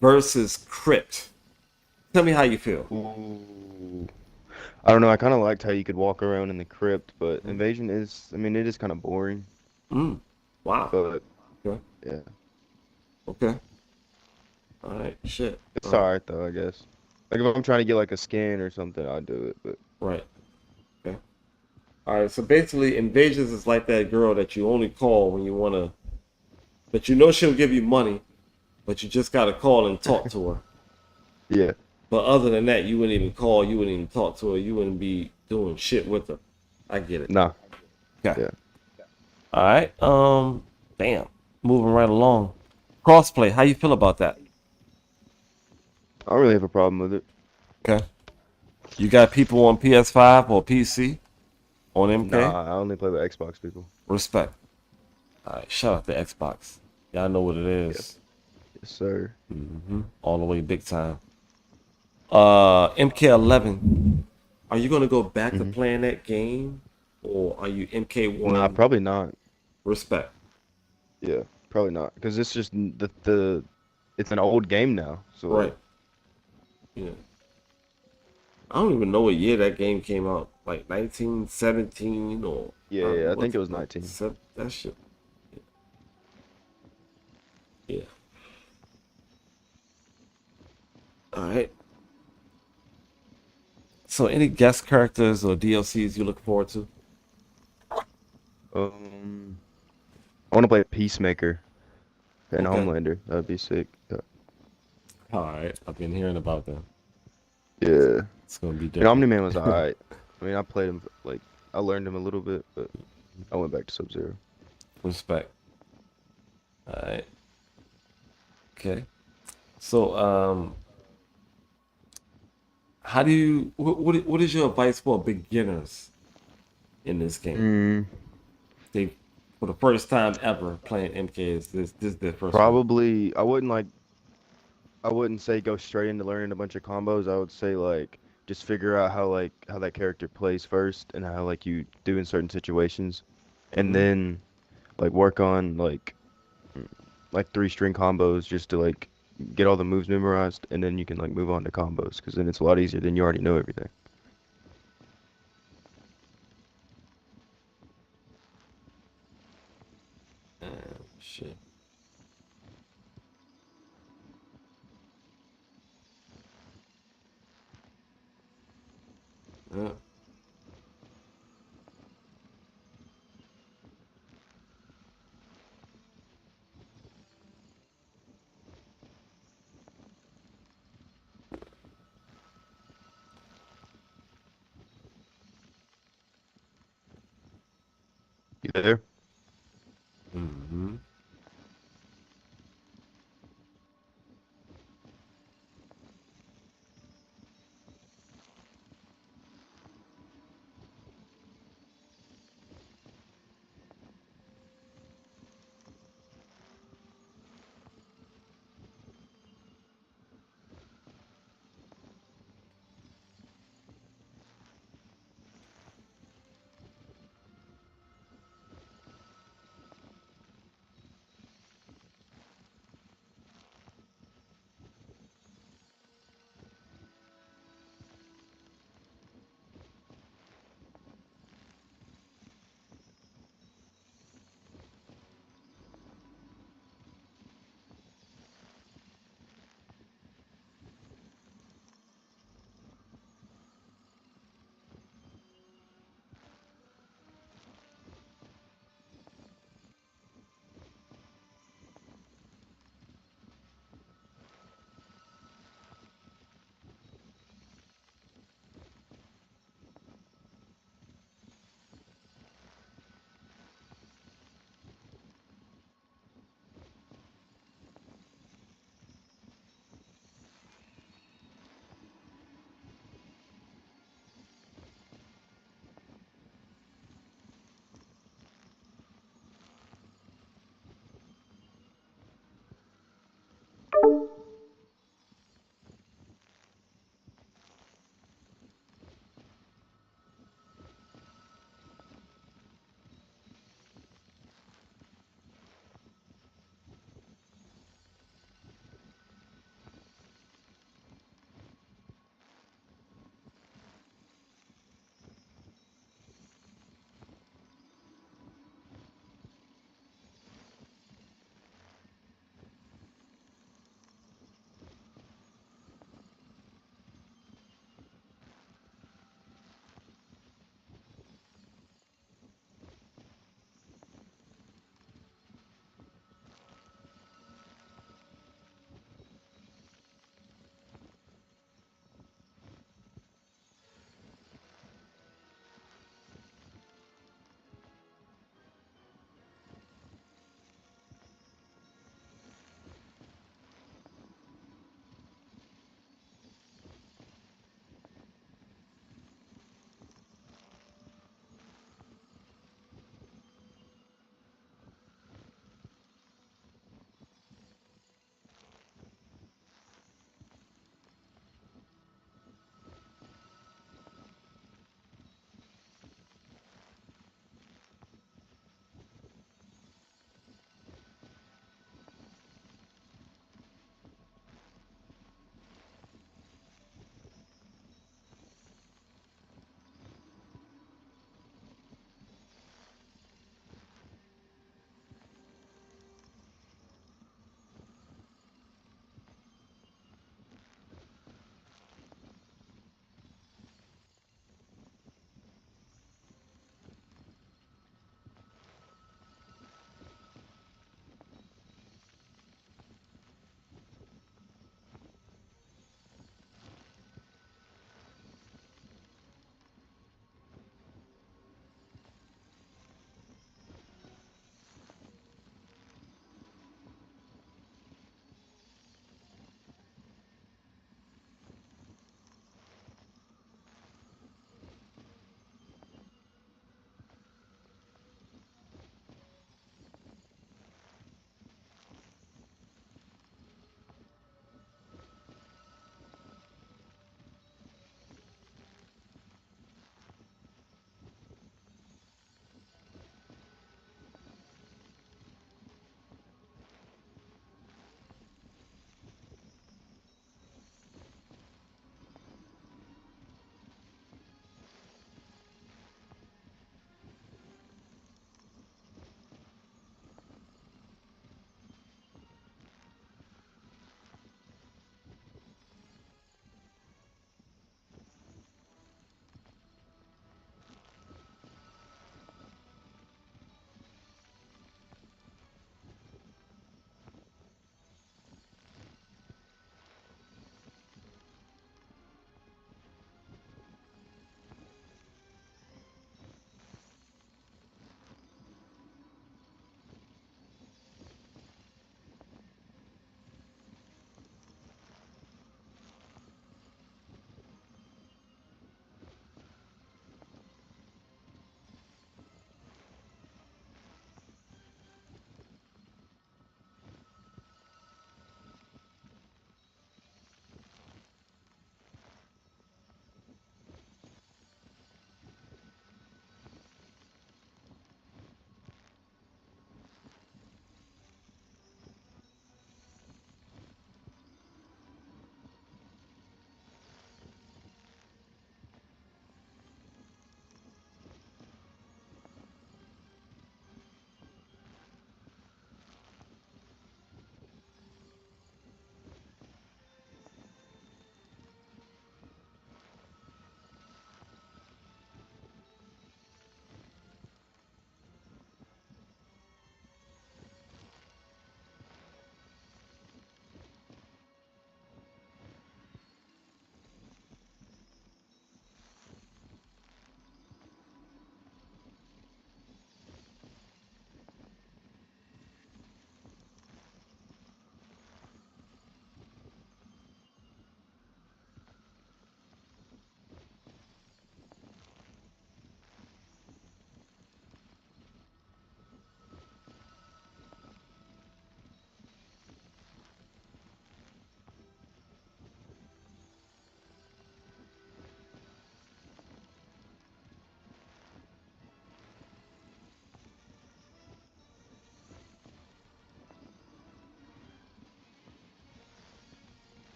versus crypt. Tell me how you feel. Ooh. I don't know. I kind of liked how you could walk around in the crypt, but Invasion is, I mean, it is kind of boring. Mm. Wow. But Okay. yeah, Okay. All right. Shit. it's alright though, I guess. Like if I'm trying to get like a skin or something, I'll do it. But Right. Okay. All right. So basically, invasions is like that girl that you only call when you wanna, but you know she'll give you money, but you just gotta call and talk to her. yeah, But other than that, you wouldn't even call, you wouldn't even talk to her, you wouldn't be doing shit with her. I get it. nah, Okay. yeah. All right. Damn. Moving right along. Crossplay. How you feel about that? I don't really have a problem with it. Okay. You got people on PS5 or PC on MK? Nah, I only play with Xbox people. Respect. All right. Shout out to Xbox. Y'all know what it is. Yes, sir. All the way big time. MK11. Are you gonna go back to playing that game, or are you MK1? Nah, probably not. Respect. Yeah, probably not. Because it's just the it's an old game now. So Right. Yeah. I don't even know what year that game came out. Like 1917 or yeah, I think it was like 19. that shit. Yeah. All right. So, any guest characters or DLCs you look forward to? I want to play Peacemaker and Okay. Homelander. That'd be sick. Yeah. All right. I've been hearing about them. Yeah. It's gonna be And different. Omni-Man was alright. I mean, I played him like I learned him a little bit, but I went back to Sub-Zero. Respect. All right. Okay. So, how do you? What is your advice for beginners in this game? They, for the first time ever playing MK, is this their first one? Probably I wouldn't say go straight into learning a bunch of combos. I would say like just figure out how that character plays first and how like you do in certain situations, and Mhm. then like work on like three string combos just to like get all the moves memorized, and then you can like move on to combos because then it's a lot easier. Then you already know everything. Shit. Yeah. You there? Hmm.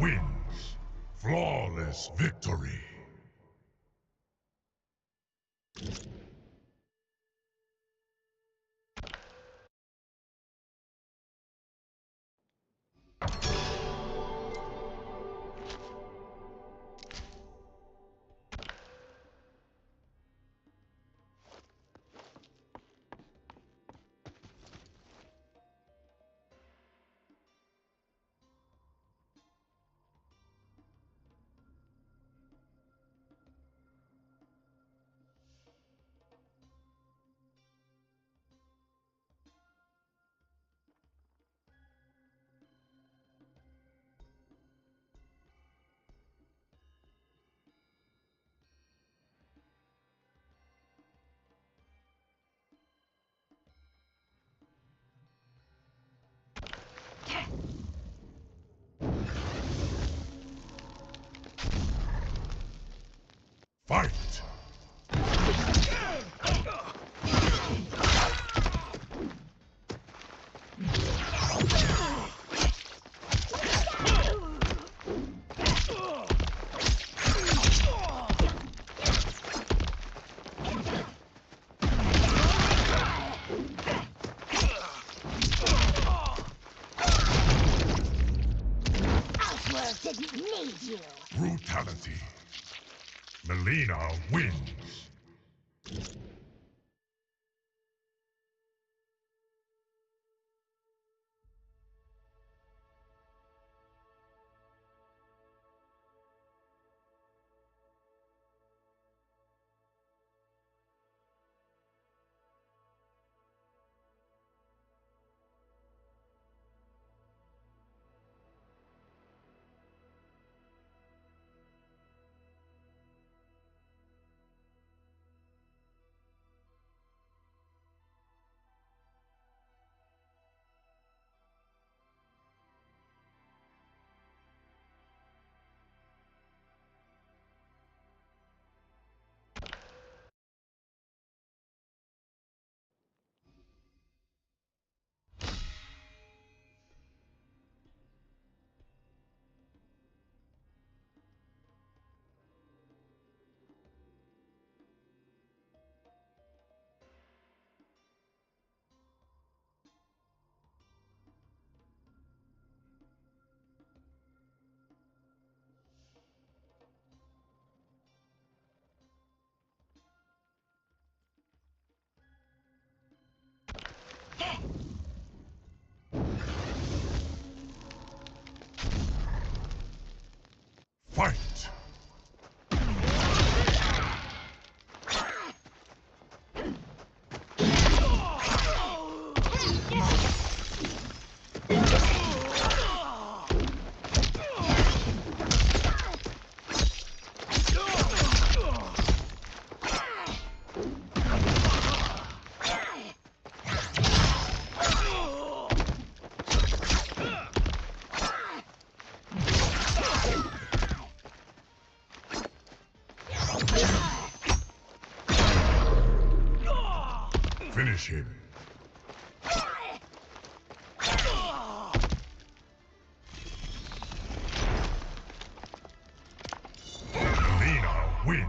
wins. Flawless victory. Fight! Outworld didn't need you. Brutality. Melina wins. Fight! Finish him. Melina wins.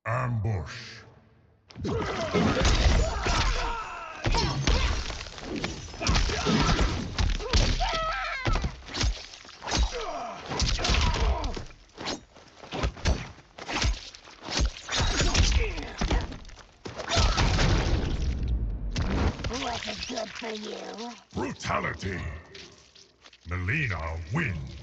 Ambush. Wasn't good for you. Brutality. Melina wins.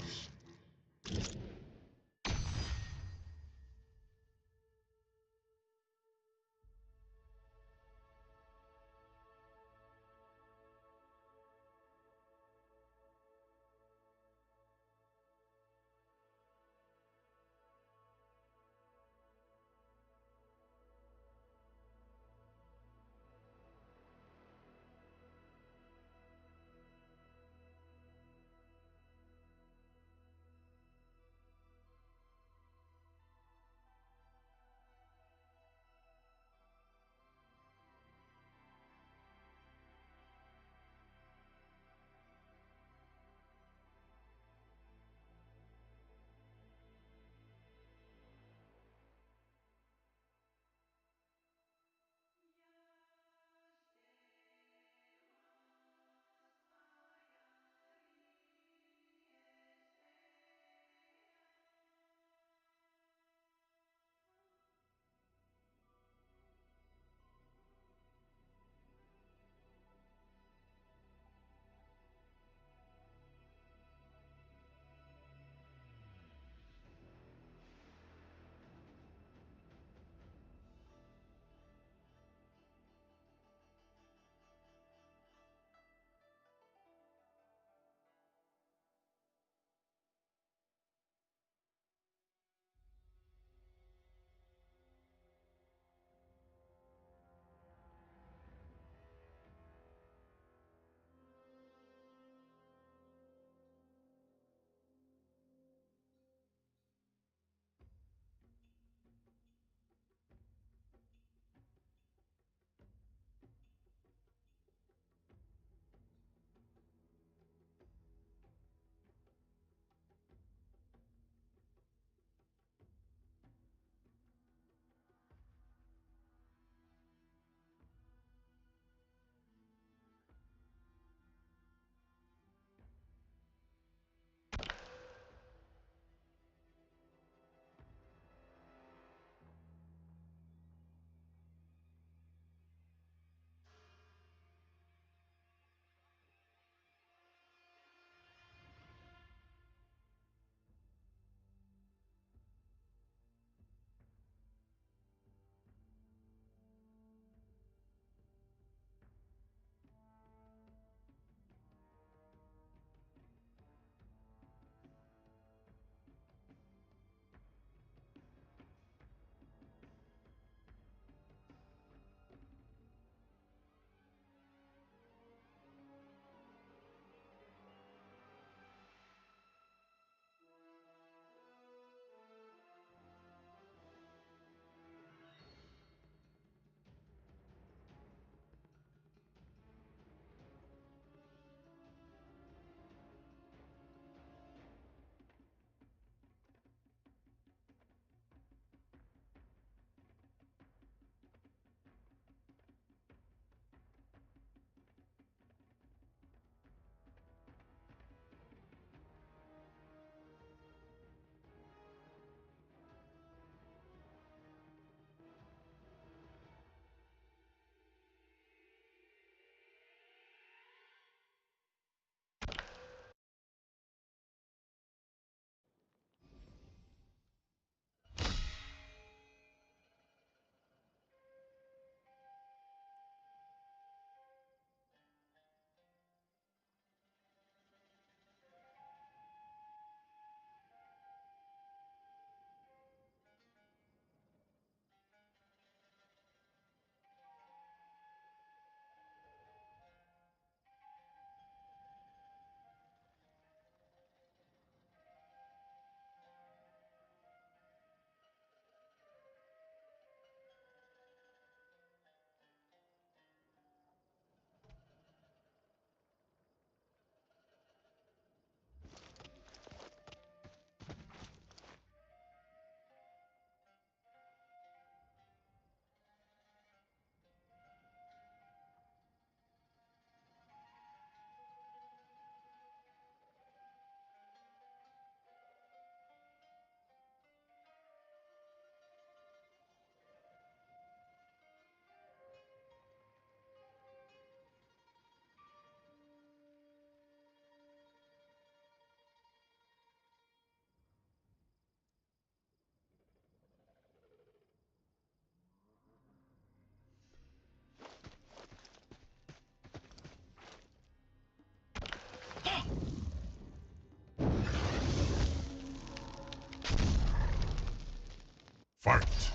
Fight!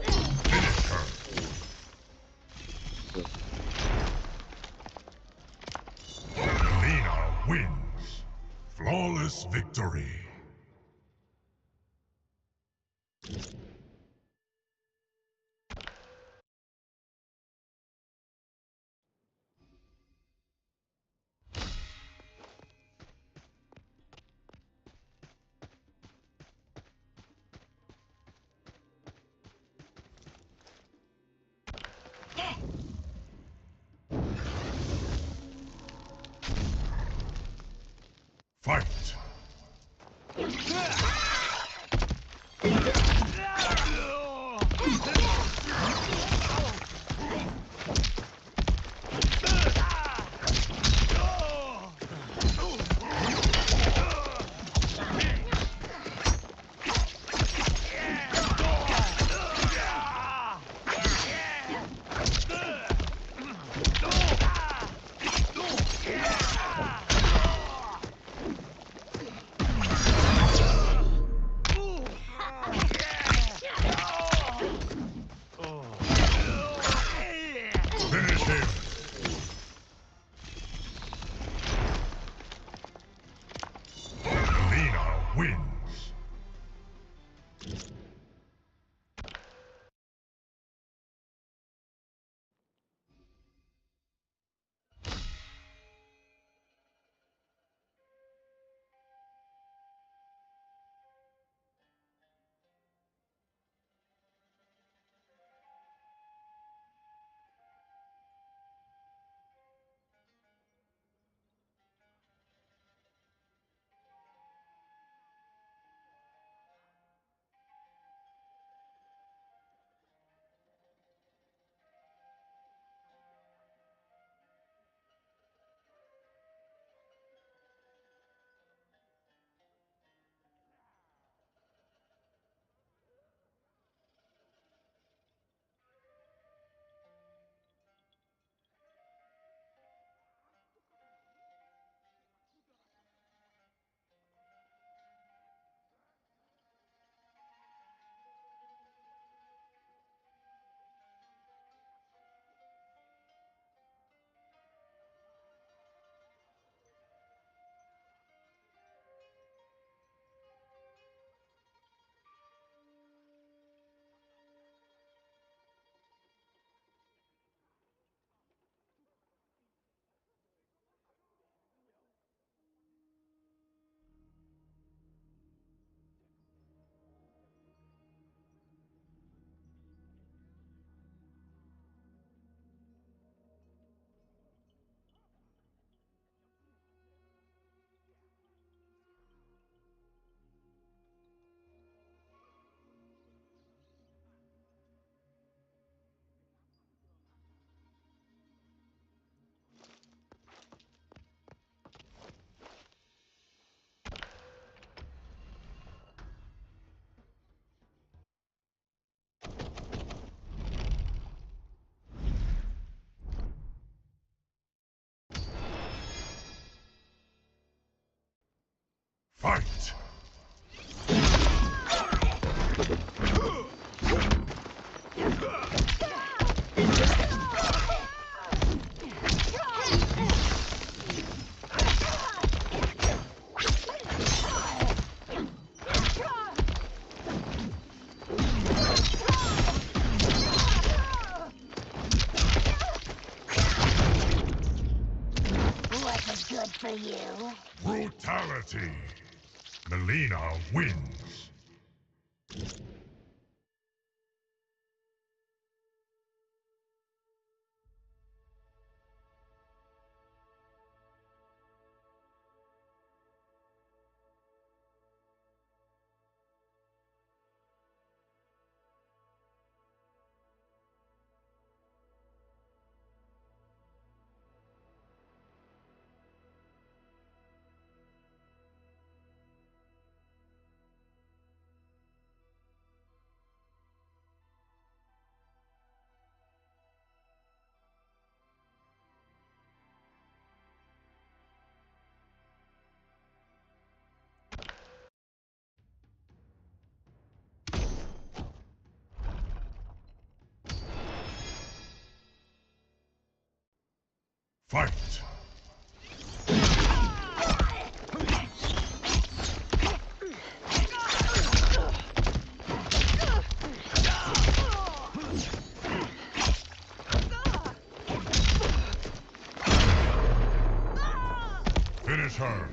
Finish her! Melina wins! Flawless victory! Fight! Finish him! Melina wins! Fight! What was good for you? Brutality! Melina wins! Fight! Finish her!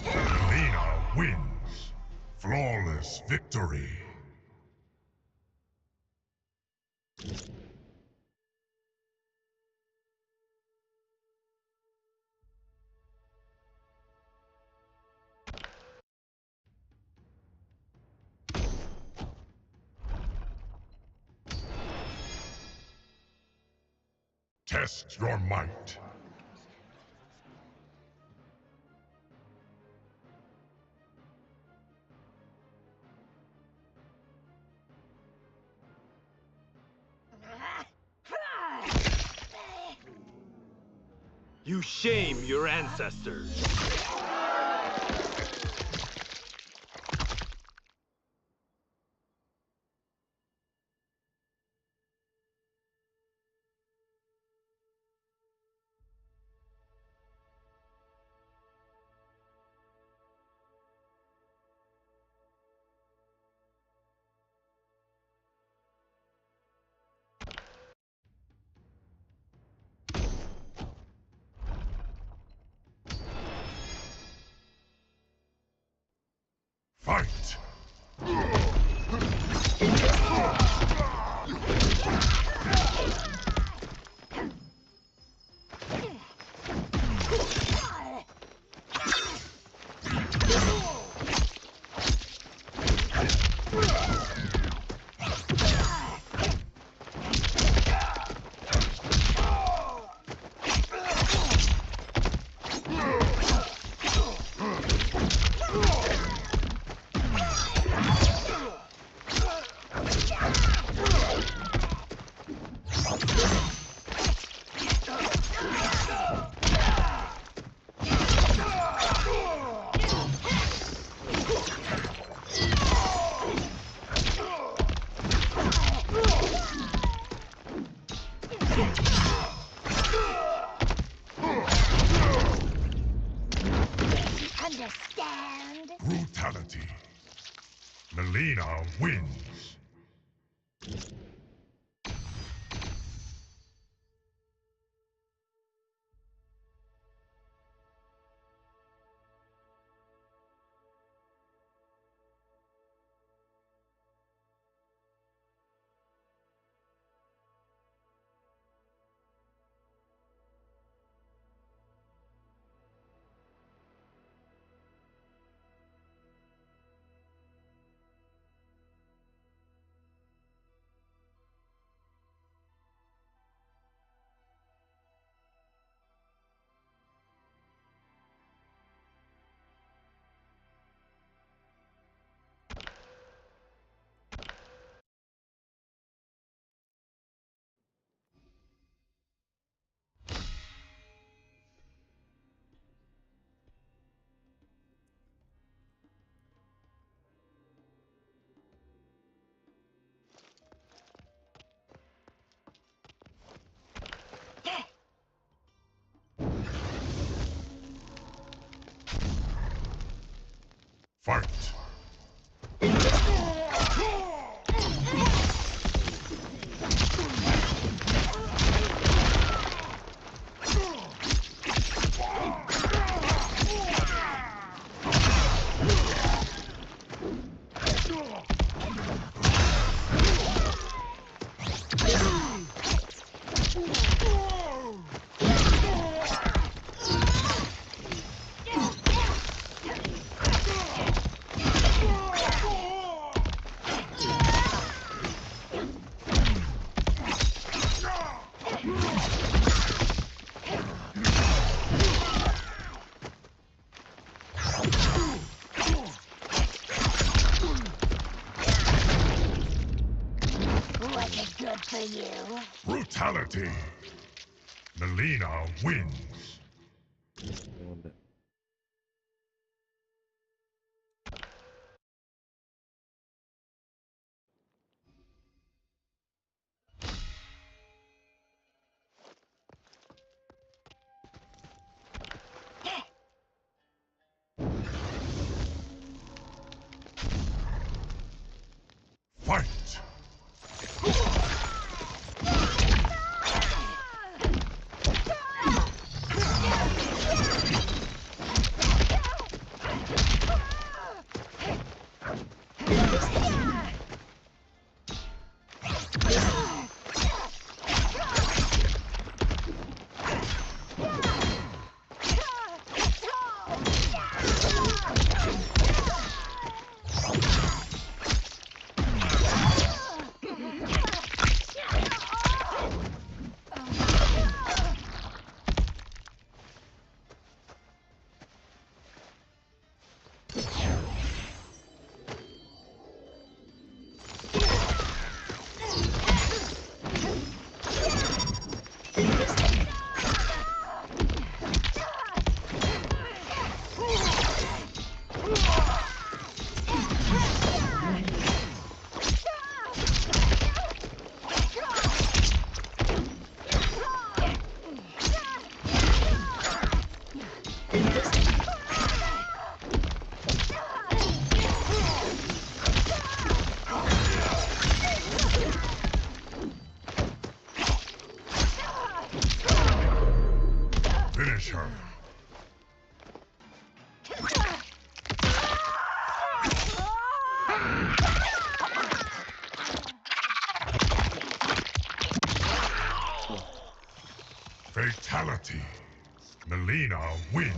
Melina wins! Flawless victory! Test your might. You shame your ancestors. Fight! Understand? Brutality. Melina wins. Fight! Was it good for you? Brutality. Melina wins. Doing that. Finish her. Fatality. Melina wins.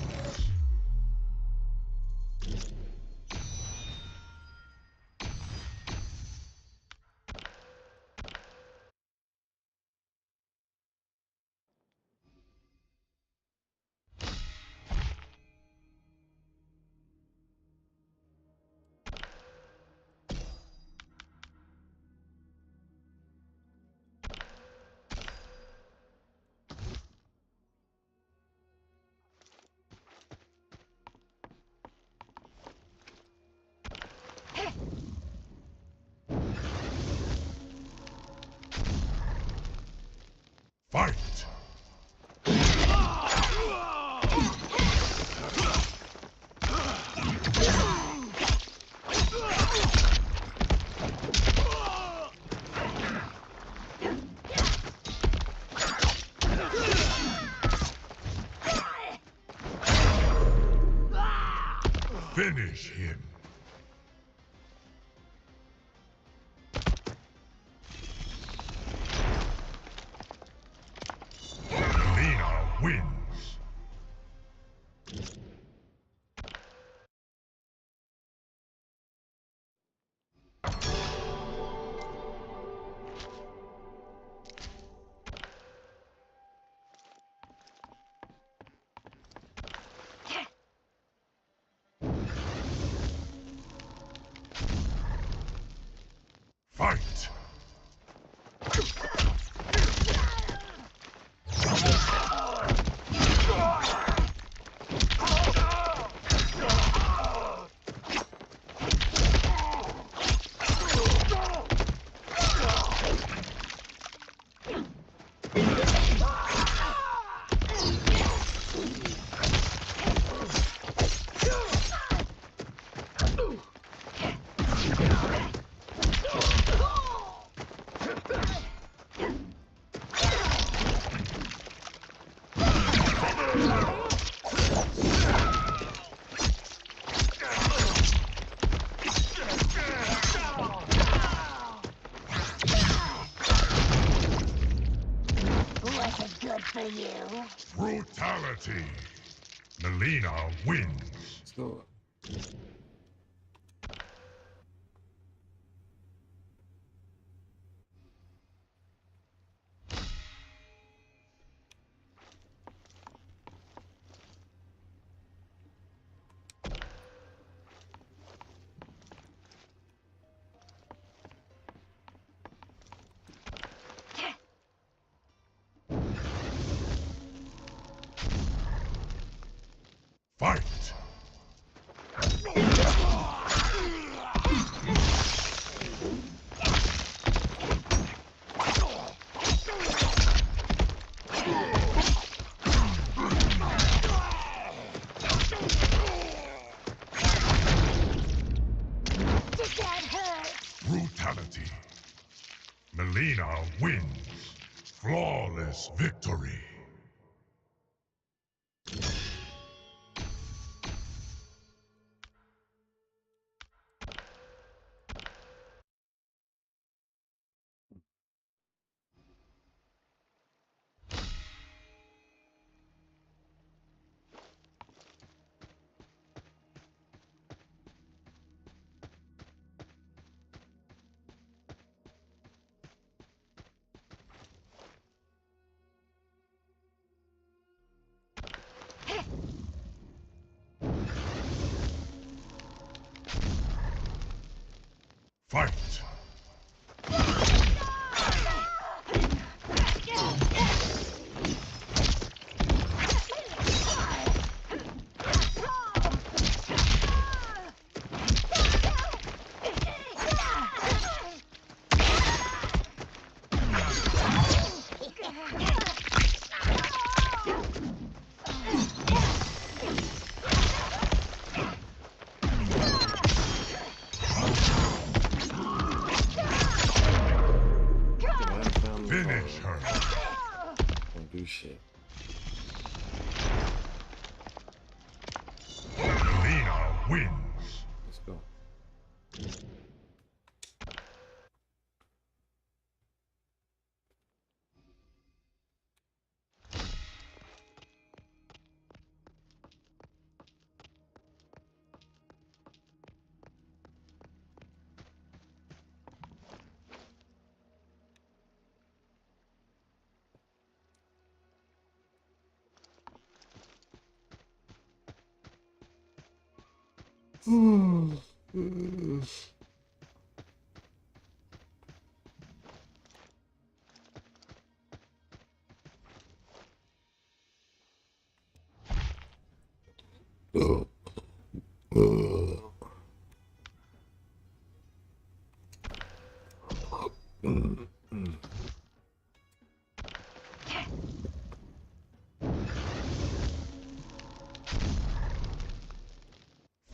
Fight! Finish him. Melina wins. Fight! Was it good for you? Brutality. Melina wins. Let's go. Fight! Did that hurt? Brutality. Melina wins. Flawless victory. Fight! Finish her! Don't do shit. Melina wins! Let's go.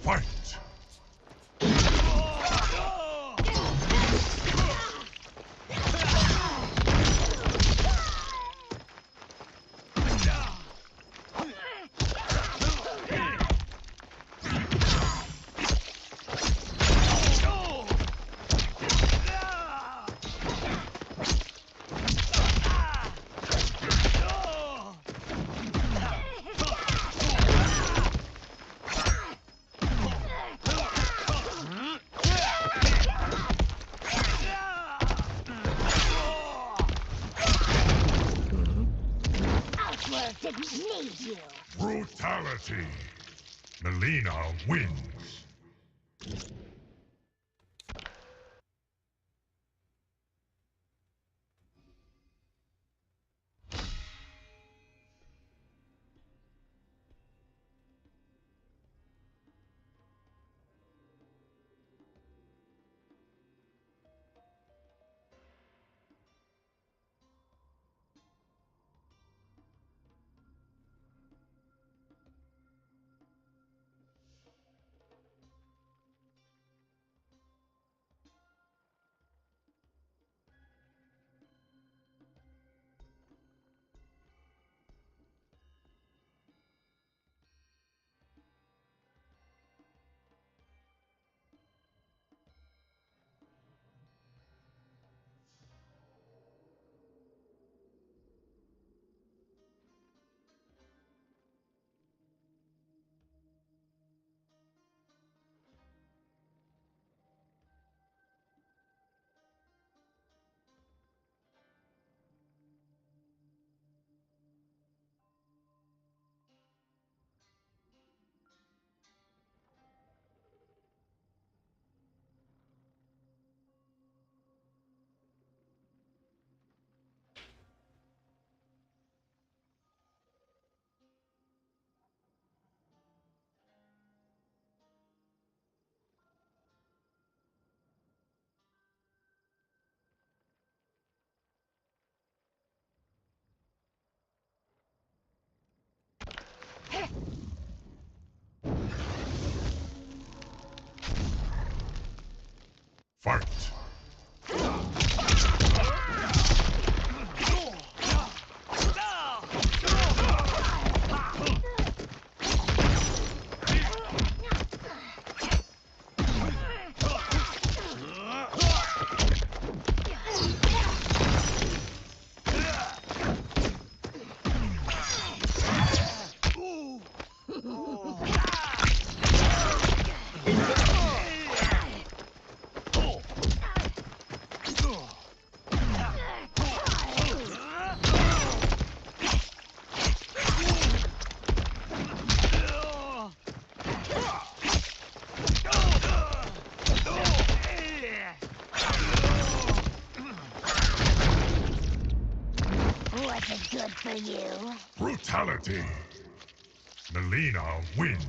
Fight! Outworld didn't need you. Brutality! Melina wins! dare you? Brutality. Melina wins.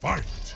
Fight!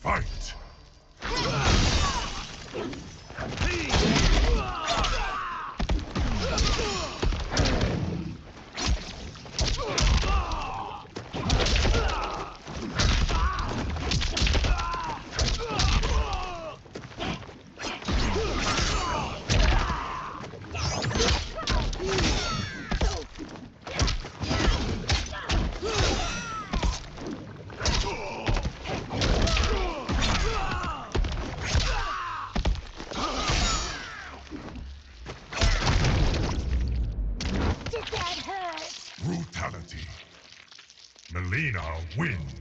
Fight! Did that hurt? Brutality. Melina wins.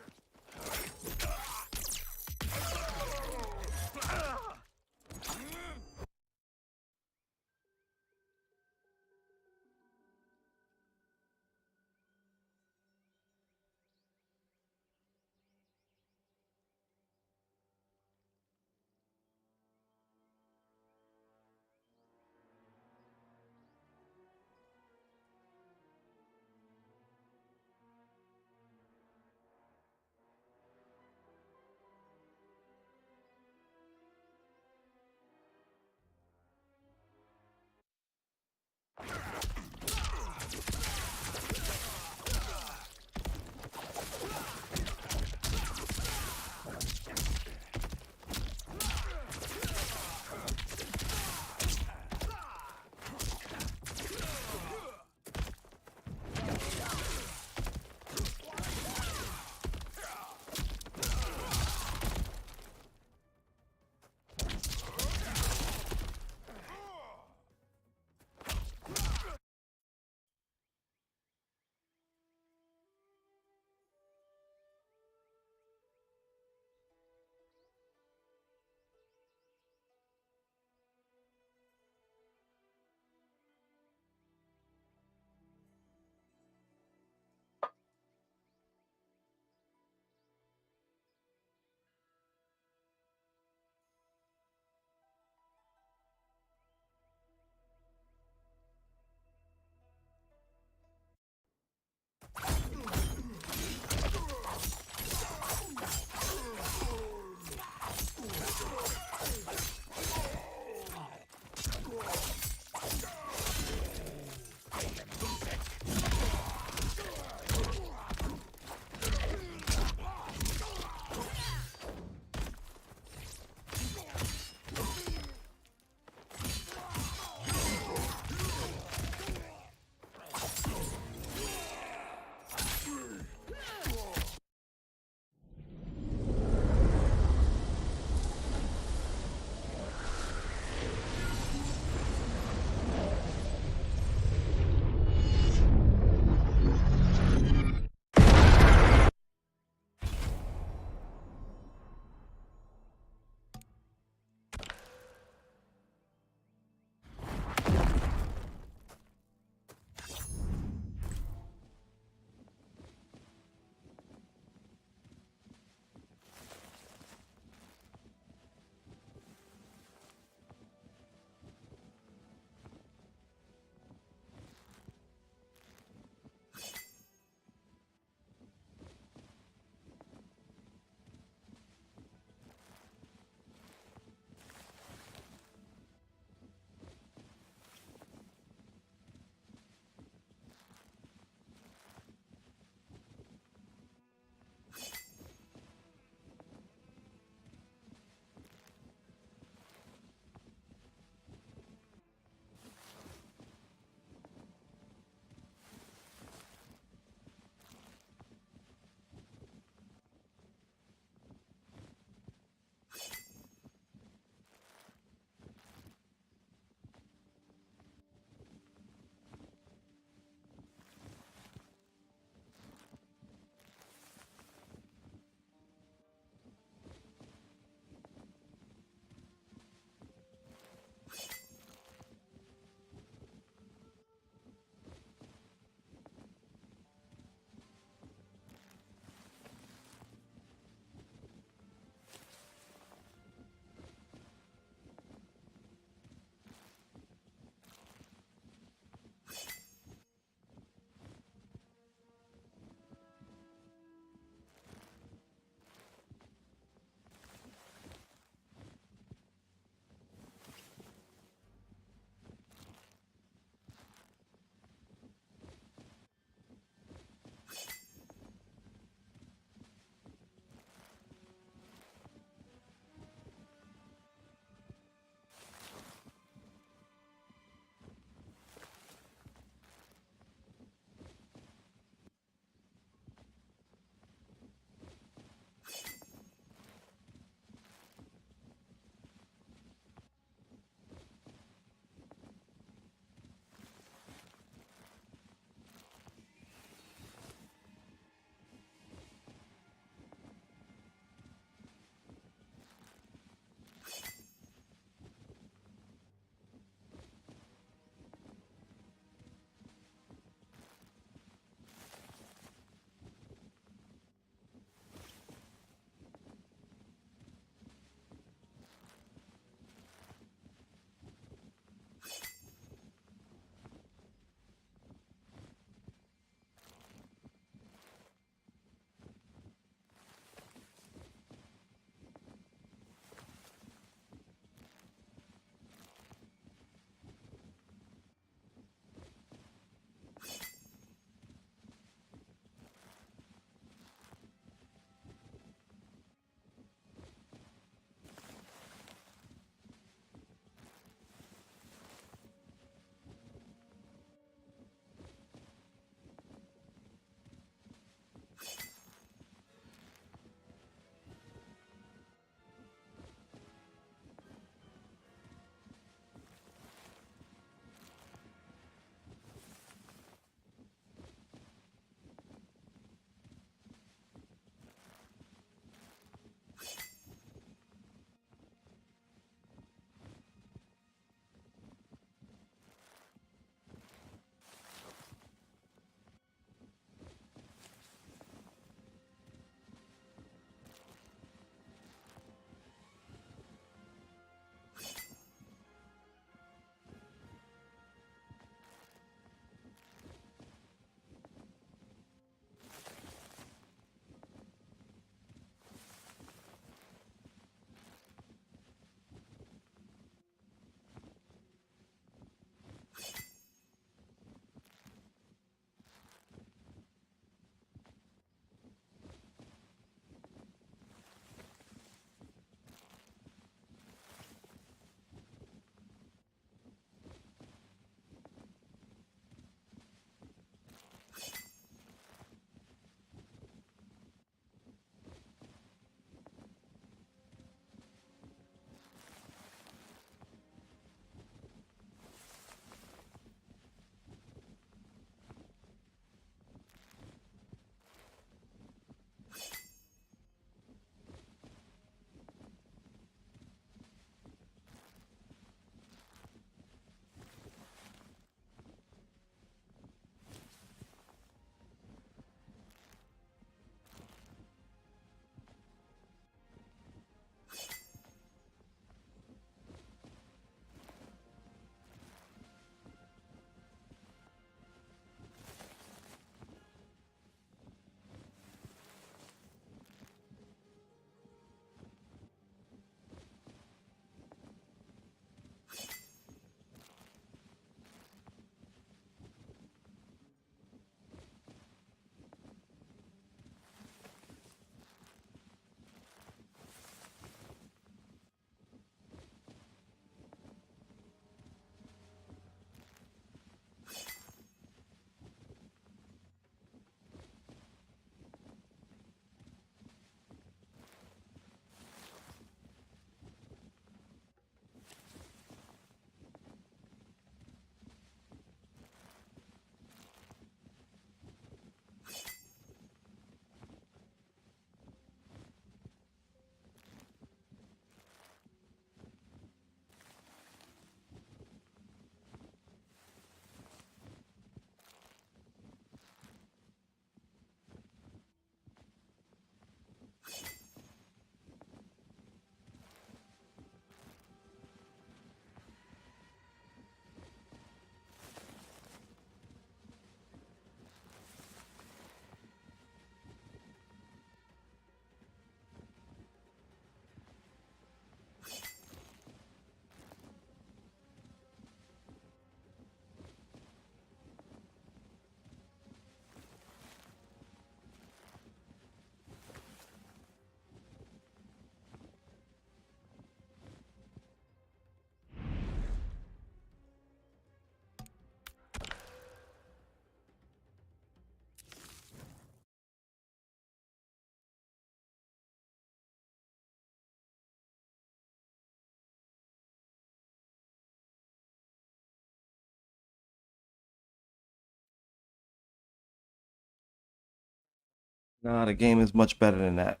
Nah, the game is much better than that.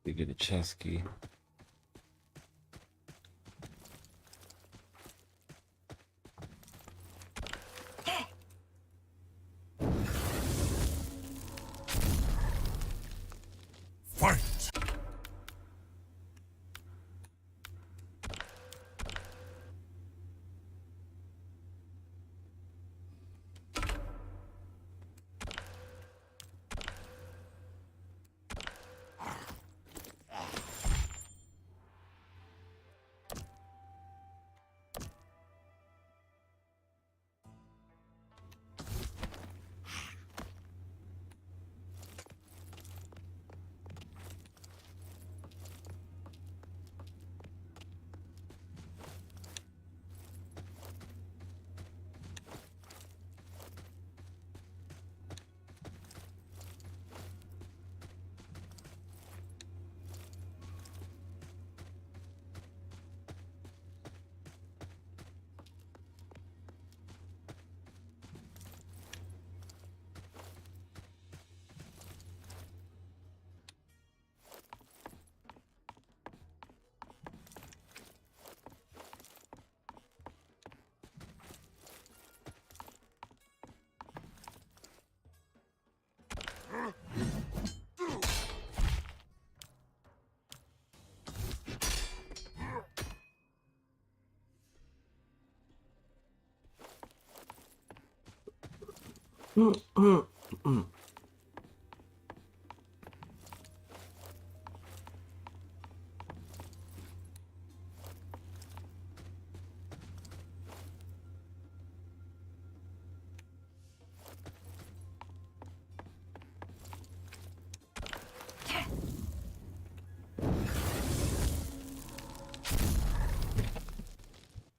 You get a chest key. Fight!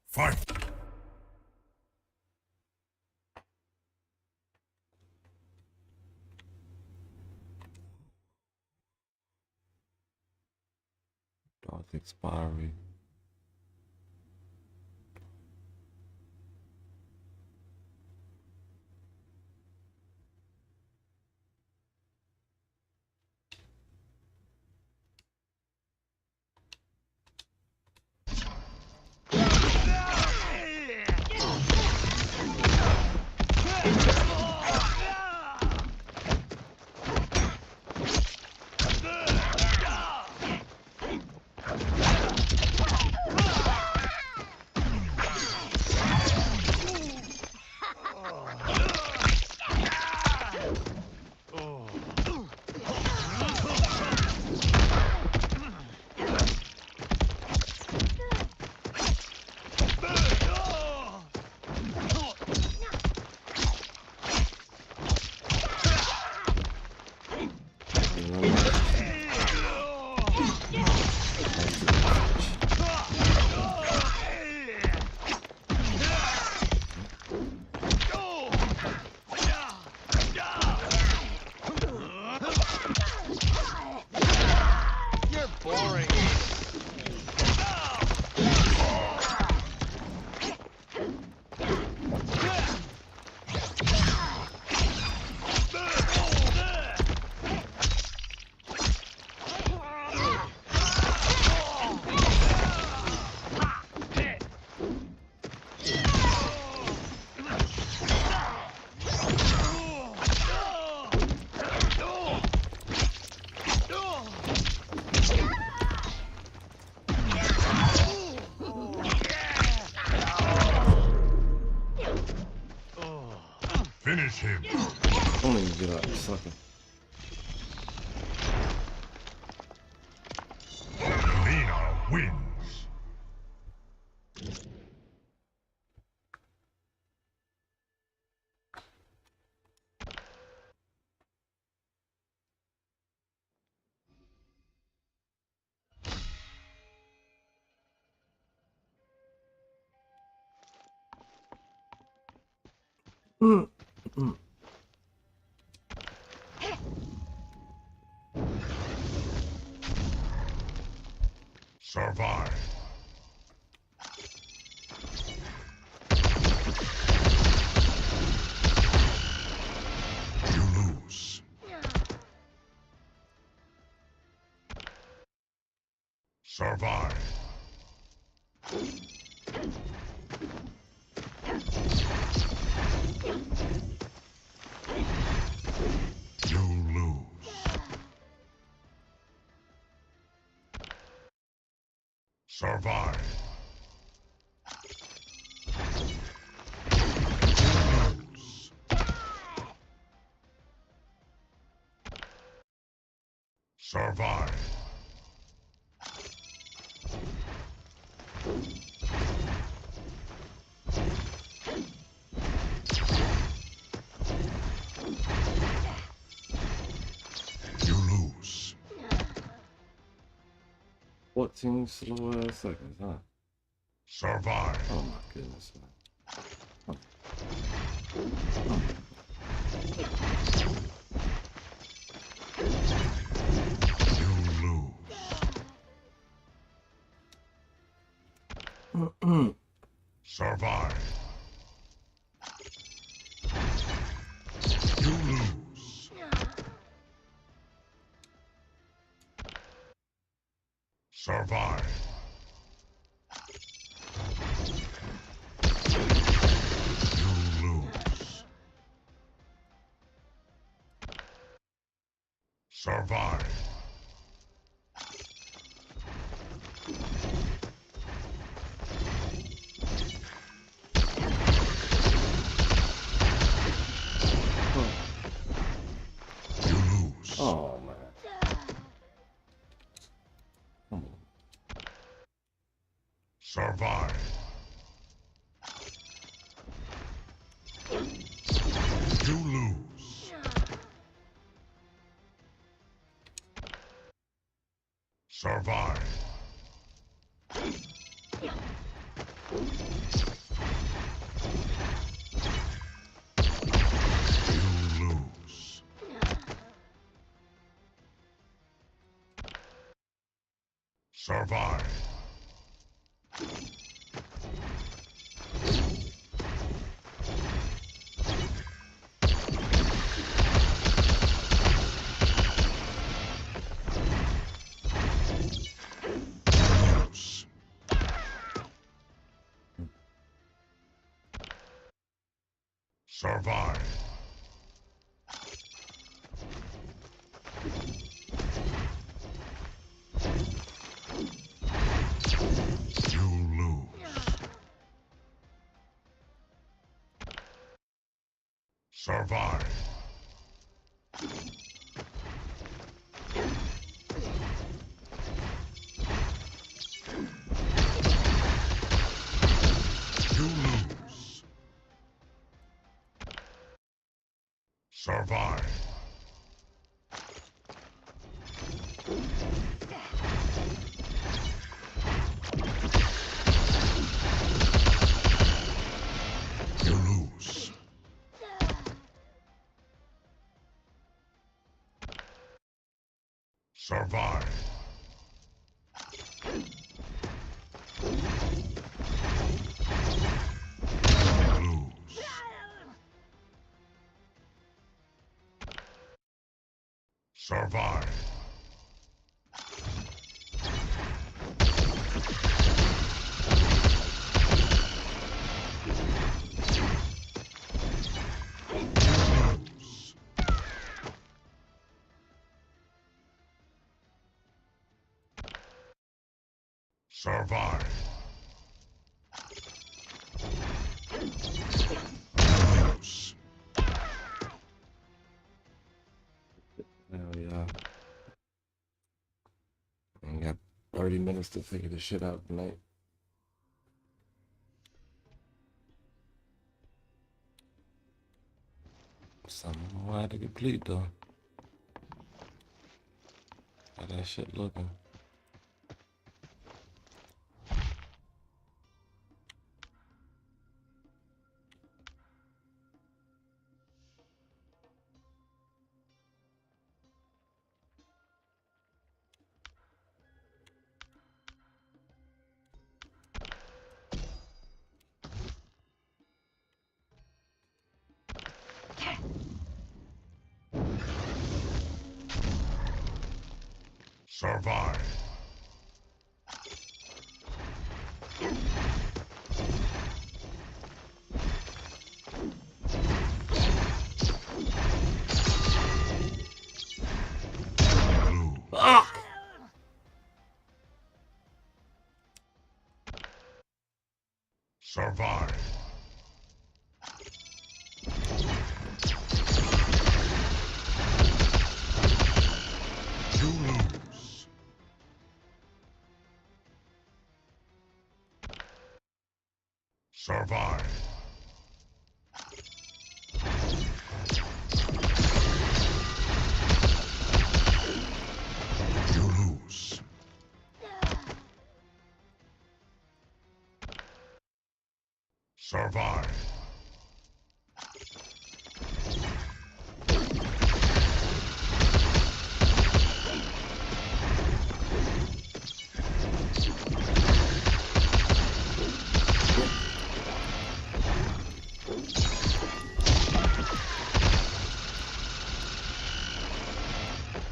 Fight! Dark expiry. You're boring. Finish him. Don't even get up, sucker. Lena wins. Survive. You lose. Survive. You lose. Survive. Lose. Survive. You lose. 14 slow ass seconds, huh? Survive. Oh my goodness, man. You lose. Survive. You lose. Survive. You lose. Survive. You lose. Oh man. Come on. Survive. You lose. Survive. You lose. Survive. Lose. Survive. You lose. Survive. You lose. Survive. Survive. Lose. Survive. Lose. Hell yeah. I got 30 minutes to figure this shit out tonight. Something I'm gonna have to complete though. How that shit looking? Survive. Lose. Survive. You lose. Survive. You lose. Survive.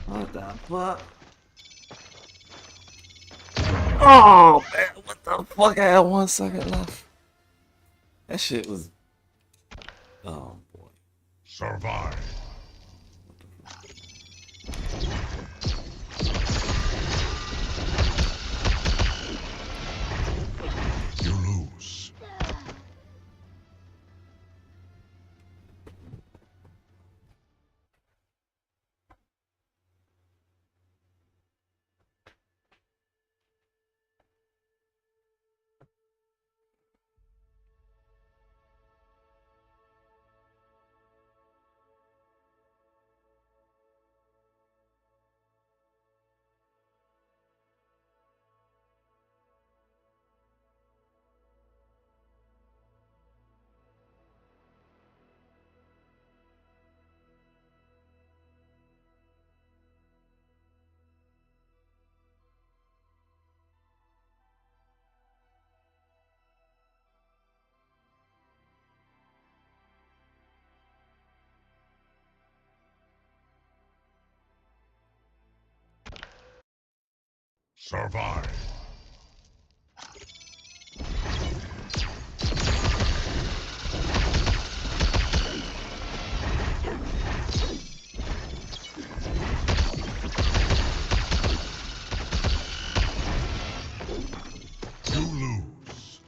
What the fuck? Oh man, what the fuck? I had 1 second left. That shit was. Oh boy. Survive. You lose. Survive. You lose.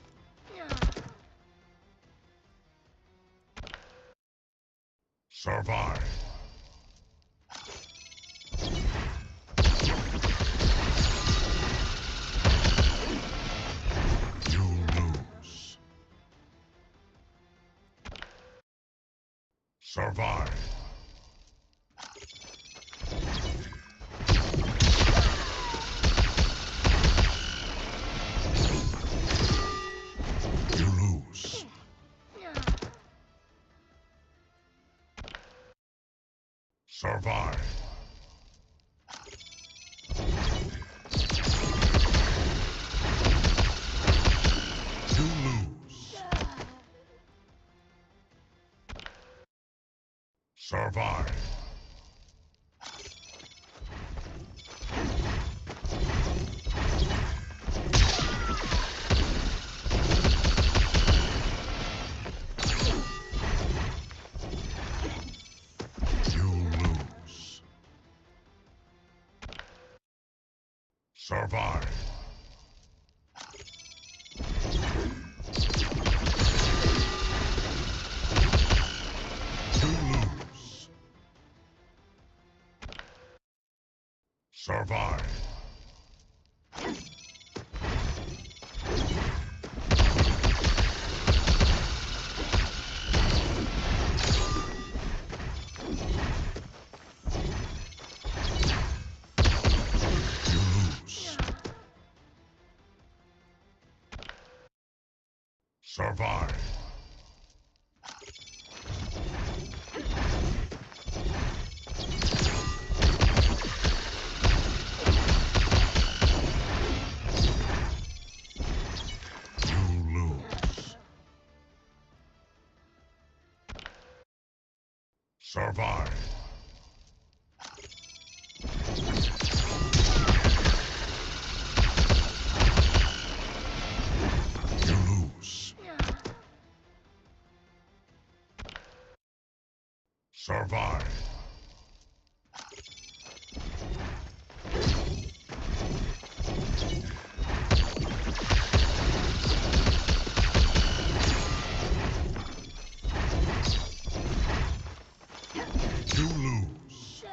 Survive. You lose. Survive. You lose. Survive. You lose. Survive. Survive. You lose. Survive. You lose. Survive. You lose. Survive. You lose. Survive. You lose.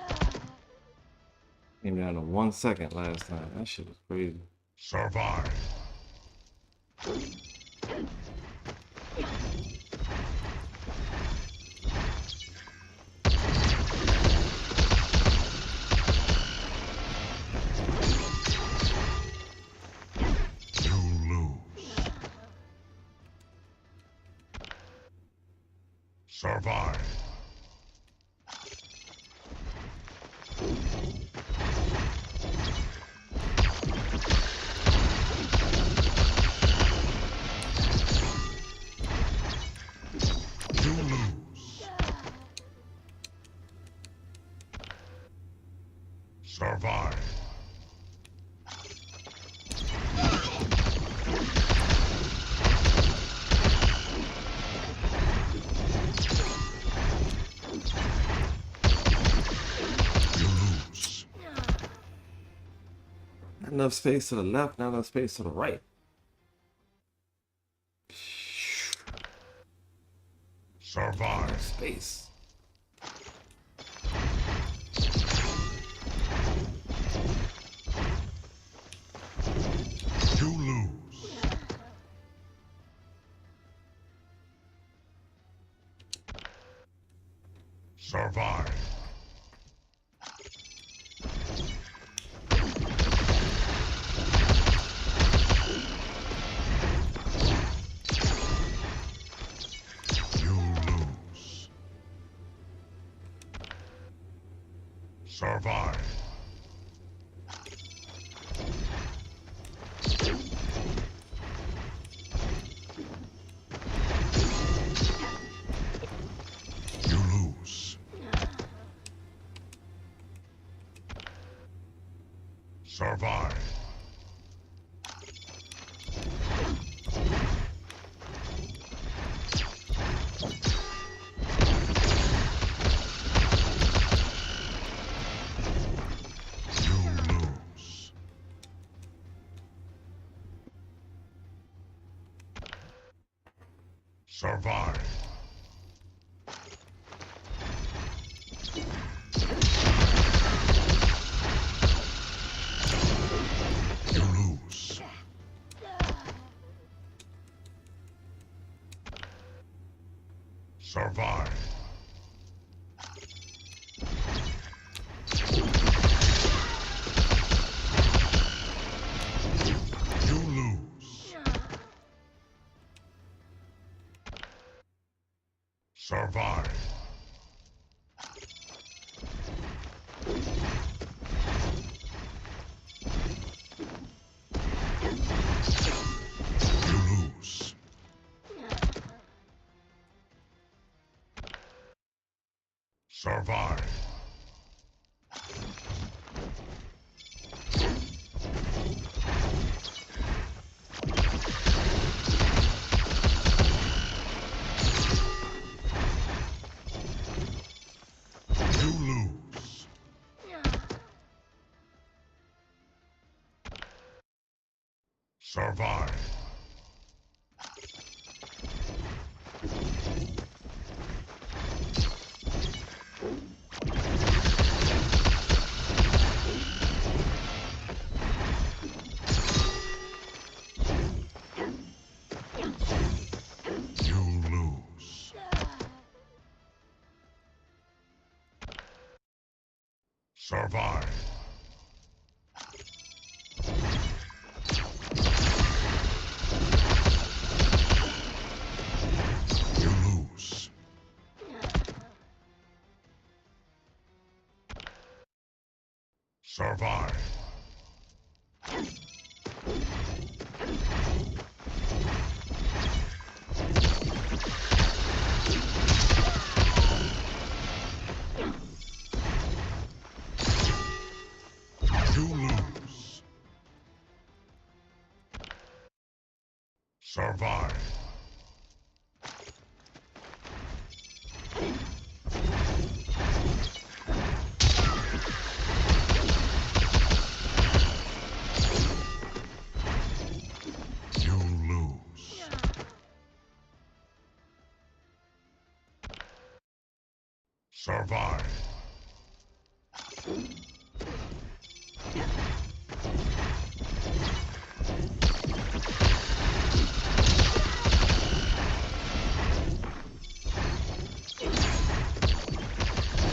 Came down to 1 second last time. That shit was crazy. Survive. You lose. Survive. You lose. Survive. You lose. Not enough space to the left, not enough space to the right. Survive. Enough space. You lose. Survive. You lose. Survive. You lose. Survive. You lose. Survive. You lose. Survive. You lose. Survive. You lose. Survive. Survive. You lose. Survive. You lose. Survive. You lose. Survive. You lose. Survive.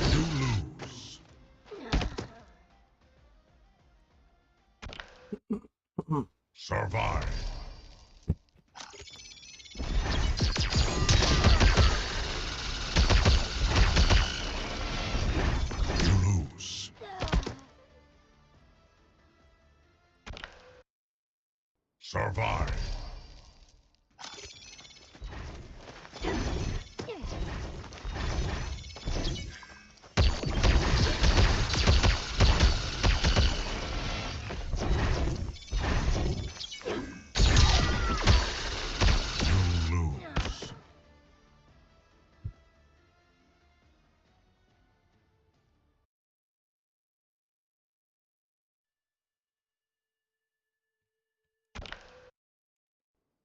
You lose. Survive. You lose. Survive. You lose.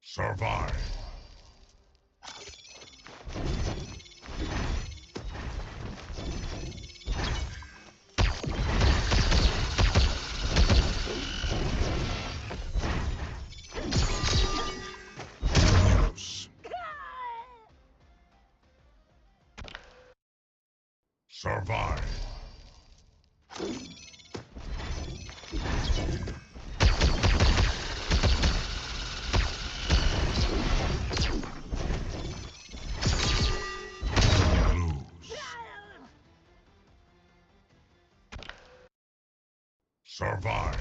Survive. Lose. Survive. Lose. Survive.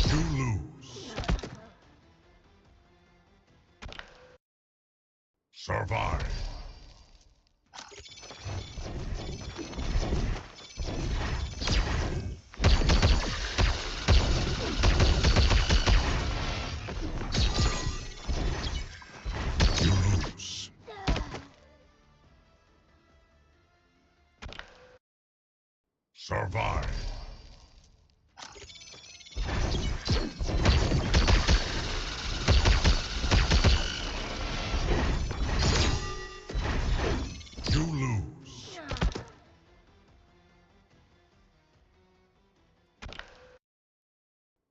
You lose. Survive. You lose. Survive. You lose.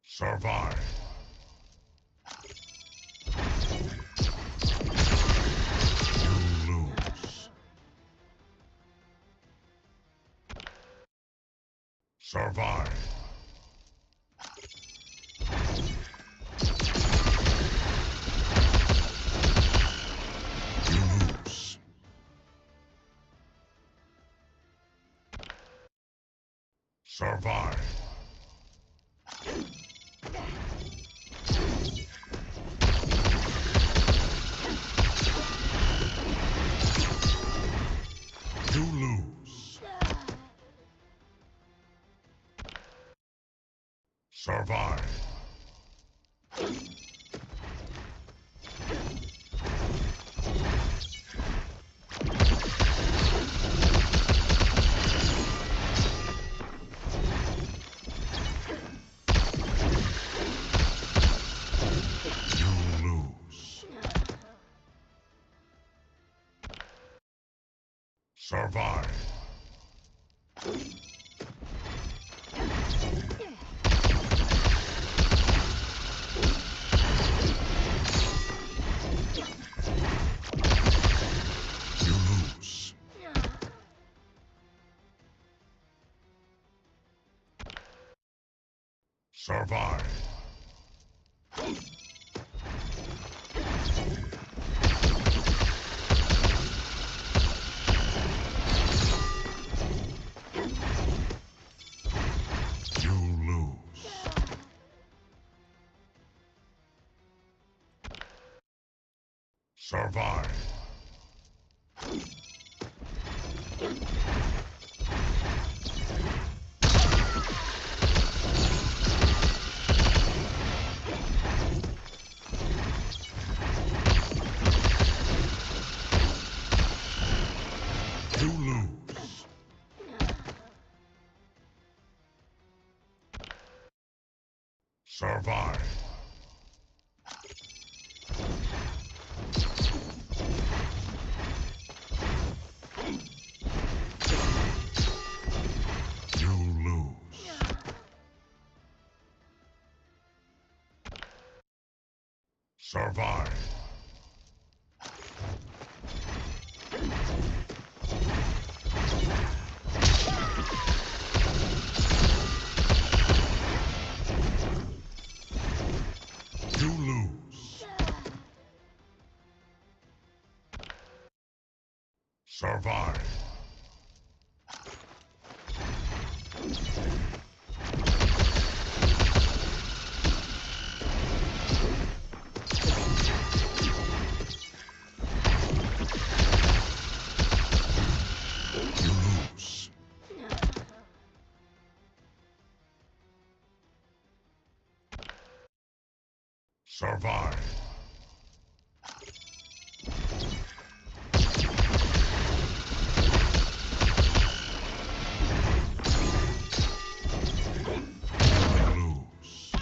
Survive. You lose. Survive. You lose. Survive. You lose. Survive. Survive. You lose. Survive. You lose. Survive. You lose. Survive. You lose. Survive. You lose. Survive. You lose. Survive. Lose.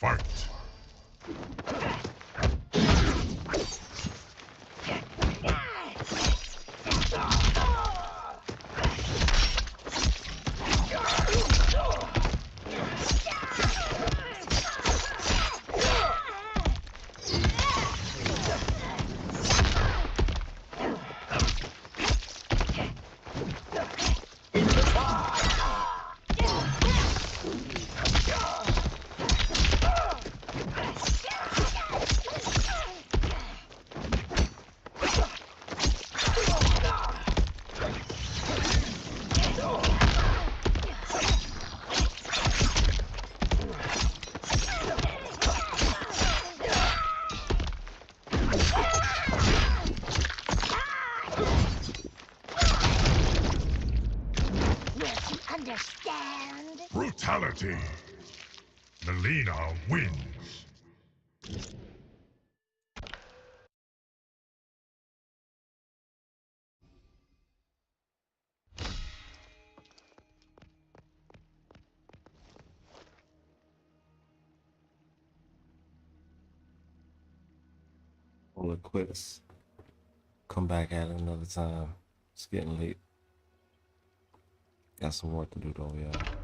Fight. Fatality. Melina wins. All it quits. Come back at it another time. It's getting late. Got some work to do though, y'all.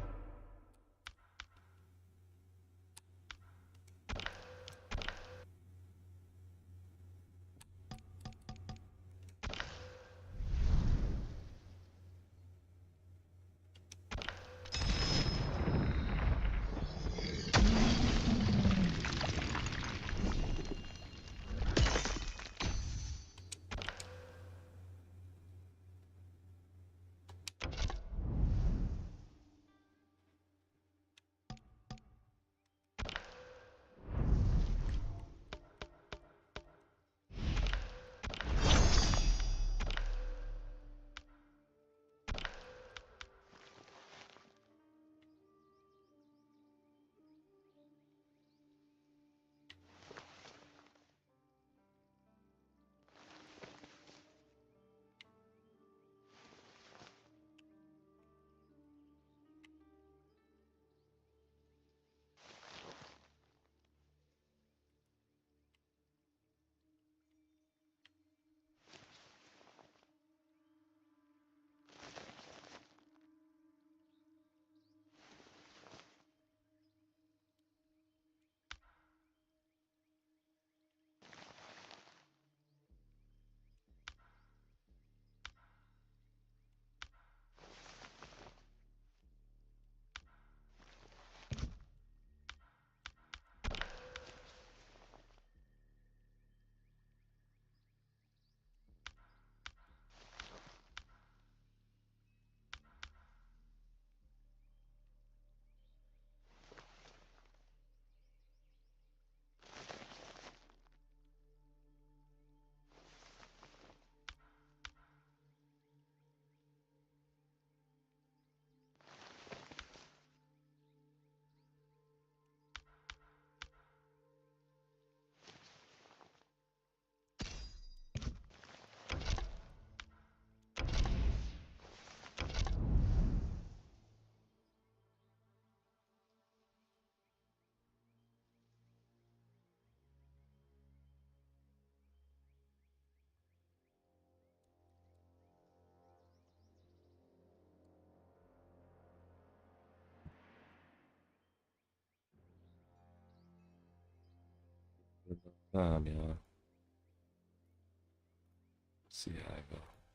Good time, y'all. See how it go.